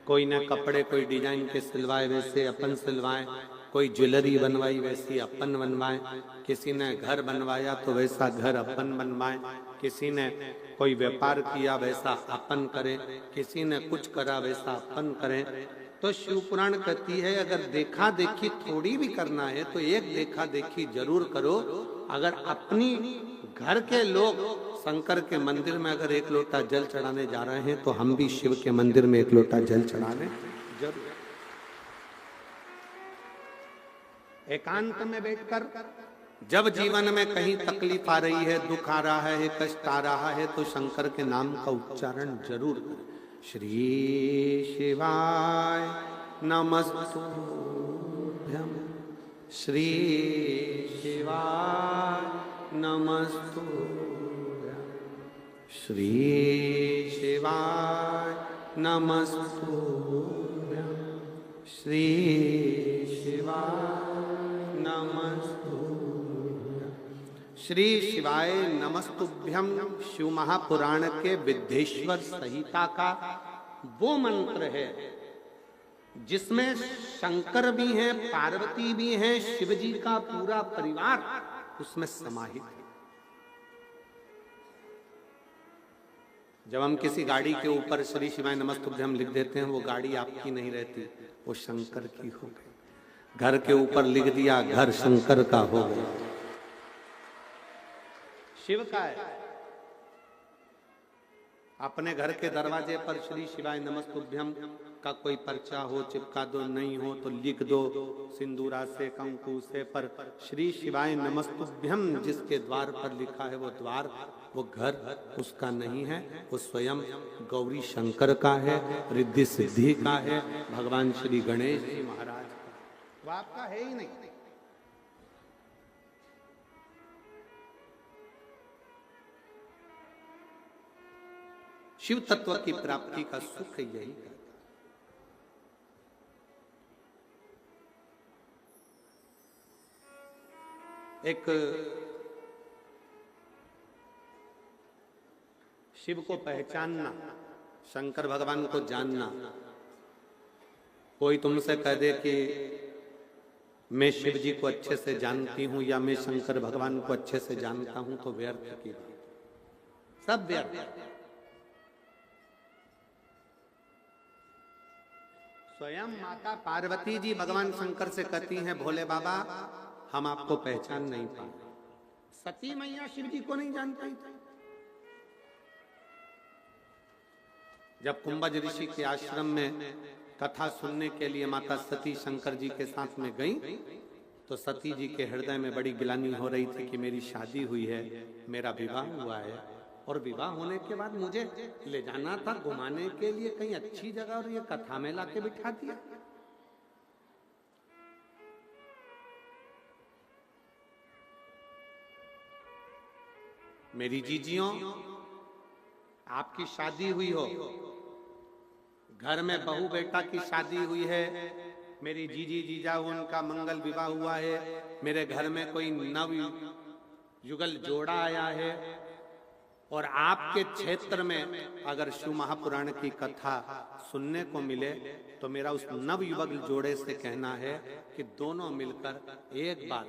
कोई ने कपड़े कोई डिजाइन के सिलवाए, वैसे अपन सिलवाएं। कोई ज्वेलरी बनवाई, वैसी अपन बनवाएं। किसी ने घर बनवाया तो वैसा घर अपन बनवाएं। किसी ने कोई व्यापार किया, वैसा अपन करें। किसी ने कुछ करा, वैसा अपन करें। तो शिव पुराण कहती है, अगर देखा देखी थोड़ी भी करना है तो एक देखा देखी जरूर करो। अगर अपनी घर के लोग शंकर के मंदिर में अगर एक लोटा जल चढ़ाने जा रहे हैं, तो हम भी शिव के मंदिर में एक लोटा जल चढ़ाने जरूर। एकांत में बैठकर जब जीवन में कहीं तकलीफ आ रही है, दुख आ रहा है, कष्ट आ रहा है, तो शंकर के नाम का उच्चारण जरूर करें। श्री शिवाय नमस्तुभ्यं श्री शिवाय नमस्तुभ्यं, श्री शिवाय नमस्तुभ्यं, श्री शिवाय नमस्तुभ्यं। श्री शिवाय नमस्तुभ्यम शिव महापुराण के विद्येश्वर संहिता का वो मंत्र है जिसमें शंकर भी हैं, पार्वती भी हैं, शिव जी का पूरा परिवार उसमें समाहित है। जब हम किसी गाड़ी के ऊपर श्री शिवाय नमस्तुभ्यम लिख देते हैं, वो गाड़ी आपकी नहीं रहती, वो शंकर की हो गई। घर के ऊपर लिख दिया, घर शंकर का हो गया, शिव का है। अपने घर के दरवाजे पर श्री शिवाय नमस्तुभ्यम का कोई पर्चा हो, चिपका दो, नहीं हो तो लिख दो सिंदूरा से, कंकु से, पर श्री शिवाय नमस्तुभ्यम जिसके द्वार पर लिखा है वो द्वार, वो घर उसका नहीं है, वो स्वयं गौरी शंकर का है, रिद्धि सिद्धि का है, भगवान श्री गणेश जी महाराज का, वो आपका है ही नहीं। शिव तत्व की प्राप्ति का सुख यही है। एक शिव को पहचानना, शंकर भगवान को जानना। कोई तुमसे कह दे कि मैं शिव जी को अच्छे से जानती हूं या मैं शंकर भगवान को अच्छे से जानता हूं, तो व्यर्थ की बात, सब व्यर्थ। स्वयं माता पार्वती जी भगवान शंकर से कहती हैं, भोले बाबा हम आपको पहचान नहीं पाए। सती मैया शिव जी को नहीं जान पाई थी। जब कुंभज ऋषि के आश्रम में कथा सुनने के लिए माता सती शंकर जी के साथ में गई, तो सती जी के हृदय में बड़ी गिलानी हो रही थी कि मेरी शादी हुई है, मेरा विवाह हुआ है, और विवाह होने के बाद मुझे ले जाना था घुमाने के लिए कहीं अच्छी जगह, और ये कथा में लाके बिठा दिया। मेरी जीजियों, आपकी शादी हुई हो, घर में बहू बेटा की शादी हुई है, मेरी जीजी जीजा उनका मंगल विवाह हुआ है, मेरे घर में कोई नव युगल जोड़ा आया है, और आपके क्षेत्र में अगर शिव महापुराण की कथा सुनने को मिले, तो मेरा उस नव युवक जोड़े से कहना है कि दोनों मिलकर एक बार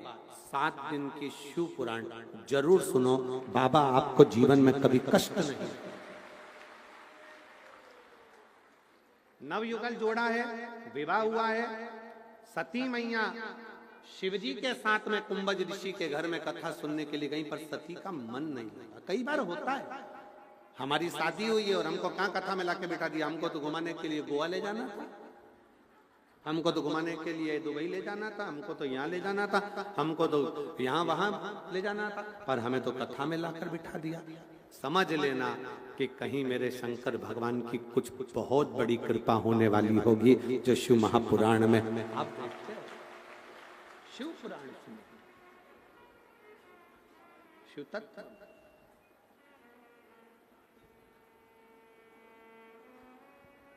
7 दिन की शिव पुराण जरूर सुनो। बाबा आपको जीवन में कभी कष्ट नहीं। नव युगल जोड़ा है, विवाह हुआ है, सती मैया शिवजी के साथ में कुंभज ऋषि के घर में कथा सुनने के लिए गई, पर सती का मन नहीं लगा। कई बार होता है, हमारी शादी हुई है और हमको कहाँ कथा में लाके बिठा दिया। हमको तो घुमाने के लिए गोवा ले जाना था, हमको तो घुमाने के लिए दुबई ले जाना था, हमको तो यहाँ ले जाना था, हमको तो यहाँ वहां ले जाना था, पर हमें तो कथा में लाकर बिठा दिया। समझ लेना कि कहीं मेरे शंकर भगवान की कुछ बहुत बड़ी कृपा होने वाली होगी, जो शिव महापुराण में आप देखते हो। शिव पुराण सुनो, शिव तत्व।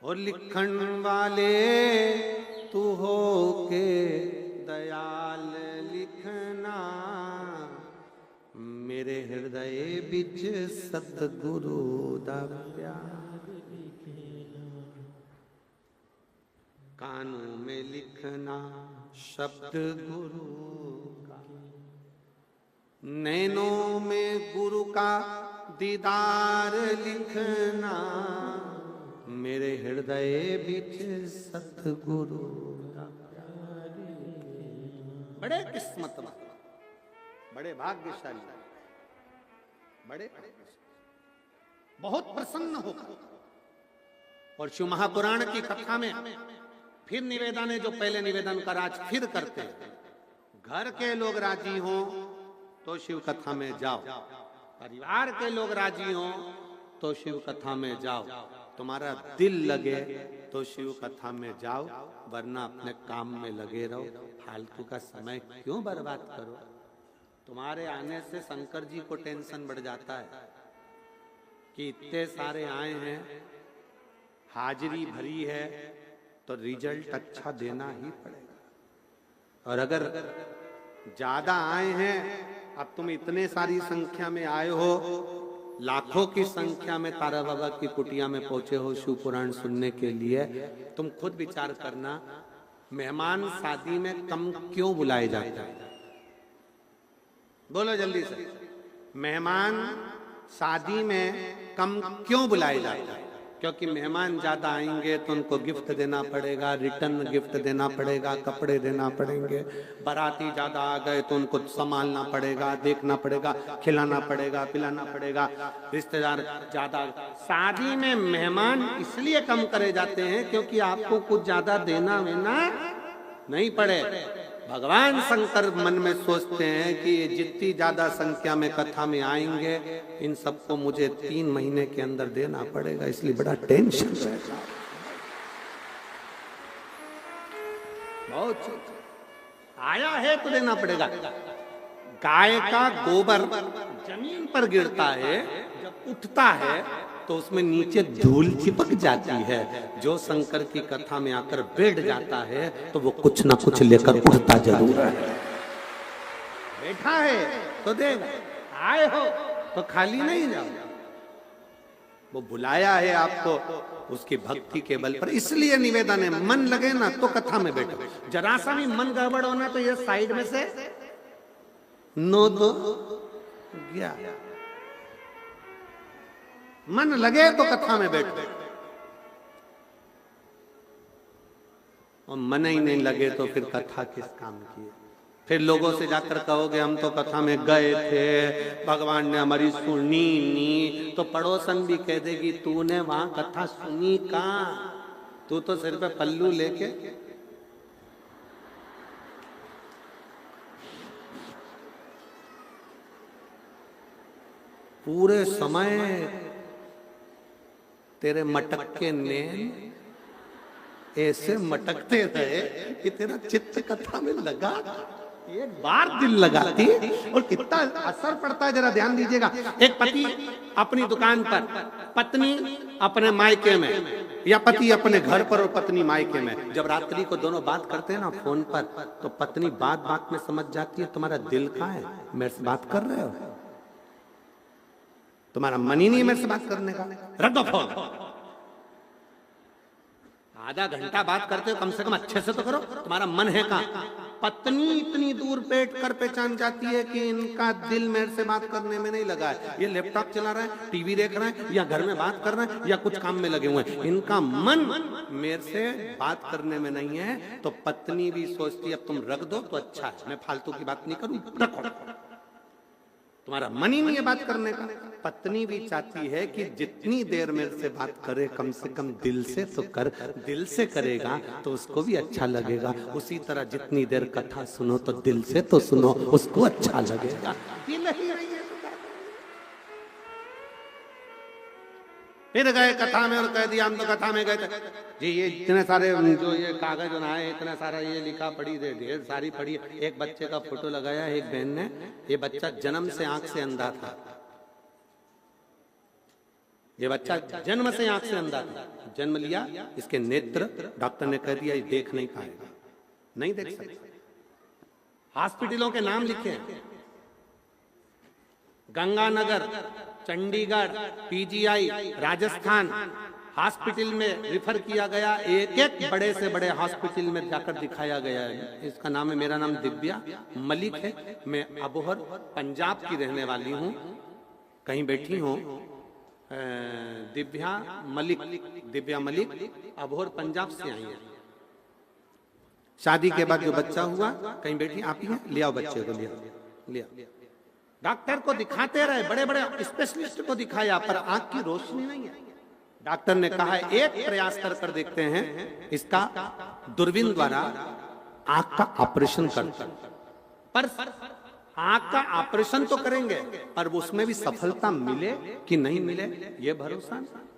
और लिखण वाले तू हो के दयाल लिखना, मेरे हृदय बिच सतगुरु दा प्यार कानों में लिखना शब्द गुरु का, नैनों में गुरु का दीदार लिखना, मेरे हृदय बिच सतगुरु का प्यार। बड़े किस्मत वाले, बड़े भाग्यशाली, बड़े बहुत प्रसन्न होकर। और शिव महापुराण की कथा में फिर निवेदन है, जो पहले निवेदन कर आज फिर करते हैं। घर के लोग राजी हों तो शिव कथा में जाओ, परिवार के लोग राजी हों तो शिव कथा में जाओ। तुम्हारा दिल लगे तो शिव कथा में जाओ, वरना अपने काम में लगे रहो। फालतू का समय क्यों बर्बाद करो? तुम्हारे आने से शंकर जी को टेंशन बढ़ जाता है कि इतने सारे आए हैं, हाजिरी भरी है, तो रिजल्ट अच्छा देना ही पड़ेगा। और अगर ज्यादा आए हैं, अब तुम इतने सारी संख्या में आए हो, लाखों की संख्या में तारा बाबा की कुटिया में पहुंचे हो शिव पुराण सुनने के लिए, तुम खुद विचार करना, मेहमान शादी में कम क्यों बुलाए जाते हैं? बोलो जल्दी से, मेहमान शादी में कम क्यों बुलाए जाते हैं? क्योंकि मेहमान ज्यादा आएंगे तो उनको गिफ्ट देना पड़ेगा, रिटर्न गिफ्ट देना पड़ेगा, कपड़े देना पड़ेंगे। बाराती ज्यादा आ गए तो उनको संभालना पड़ेगा, देखना पड़ेगा, खिलाना पड़ेगा, पिलाना पड़ेगा। रिश्तेदार ज्यादा, शादी में मेहमान इसलिए कम करे जाते हैं क्योंकि आपको कुछ ज्यादा देना वेना नहीं पड़े। भगवान शंकर मन में सोचते हैं कि ये जितनी ज्यादा संख्या में कथा में आएंगे, इन सबको मुझे 3 महीने के अंदर देना पड़ेगा, इसलिए बड़ा टेंशन रहता है। बहुत आया है तो देना पड़ेगा। गाय का गोबर जमीन पर गिरता है, जब उठता है तो उसमें नीचे धूल चिपक जाती है। जो शंकर की कथा में आकर बैठ जाता है तो वो कुछ ना कुछ लेकर उठता जरूर है। बैठा है तो देगा, आए हो तो खाली नहीं जाओ। वो बुलाया है आपको उसकी भक्ति के बल पर, इसलिए निवेदन है, मन लगे ना तो कथा में बैठो। जरा सा भी मन गड़बड़ होना तो ये साइड में से नो दो गया। मन लगे तो कथा में बैठो, और मन ही नहीं लगे तो फिर कथा किस काम की है? फिर लोगों से जाकर कहोगे हम तो कथा में गए थे, भगवान ने हमारी सुनी नहीं, तो पड़ोसन भी कह देगी तूने वहां कथा सुनी कहां? तू तो सिर पे पल्लू लेके पूरे समय तेरे मटके ने ऐसे मटकते रहे कि तेरा चित्त कथा में लगा, एक बार दिल लगाती और कितना असर पड़ता है जरा ध्यान दीजिएगा। एक पति अपनी दुकान पर, पत्नी अपने मायके में, या पति अपने घर पर और पत्नी मायके में, जब रात्रि को दोनों बात करते हैं ना फोन पर, तो पत्नी बात बात में समझ जाती है तुम्हारा दिल कहाँ है, मेरे से बात कर रहे हो, तुम्हारा मन ही नहीं मेरे से बात करने का, रख दो फोन। आधा घंटा बात करते हो, कम से कम अच्छे से तो करो, तुम्हारा मन है कहां? पत्नी इतनी दूर बैठ कर पहचान जाती है कि इनका दिल मेरे से बात करने में नहीं लगा है, ये लैपटॉप चला रहा है, टीवी देख रहा है, या घर में बात कर रहा है, या कुछ काम में लगे हुए हैं, इनका मन मेरे से बात करने में नहीं है। तो पत्नी भी सोचती है अब तुम रख दो तो अच्छा है, मैं फालतू की बात नहीं करूं, रखो, तुम्हारा मन ही नहीं है बात करने का। पत्नी भी चाहती है कि जितनी देर मेरे से बात करे कम से कम दिल से तो कर, दिल से करेगा तो उसको भी अच्छा लगेगा। उसी तरह जितनी देर कथा सुनो तो दिल से तो सुनो, उसको अच्छा लगेगा। दिल ही नहीं है तो फिर गए कथा में और कह दिया हम तो कथा में गए थे जी, ये इतने सारे जो ये कागज बनाए, इतना सारा ये लिखा पढ़ी, ढेर सारी पढ़ी। एक बच्चे का फोटो लगाया एक बहन ने, ये बच्चा जन्म से आंख से अंधा था, ये बच्चा जन्म से आंख से अंधा था, जन्म लिया, इसके नेत्र डॉक्टर ने कह दिया ये देख नहीं पाएगा, नहीं देख सकता। हॉस्पिटलों के नाम लिखे, गंगानगर, चंडीगढ़, पीजीआई, राजस्थान हॉस्पिटल में रिफर किया गया, एक एक बड़े से बड़े हॉस्पिटल में जाकर दिखाया गया है। इसका नाम है, मेरा नाम दिव्या मलिक है, मैं अबोहर पंजाब की रहने वाली हूँ, कहीं बैठी हूँ, दिव्या मलिक अबोहर पंजाब से आई है। शादी के बाद जो बच्चा हुआ, कहीं बैठी आप ही हैं, ले आओ बच्चे को, लिया। डॉक्टर को दिखाते रहे, बड़े बड़े स्पेशलिस्ट को दिखाया, पर आंख की रोशनी नहीं है। डॉक्टर ने कहा एक प्रयास कर देखते हैं, इसका दूरबीन द्वारा आंख का ऑपरेशन करते हैं। पर आंख का ऑपरेशन तो करेंगे, पर उसमें भी सफलता मिले कि नहीं मिले ये भरोसा नहीं।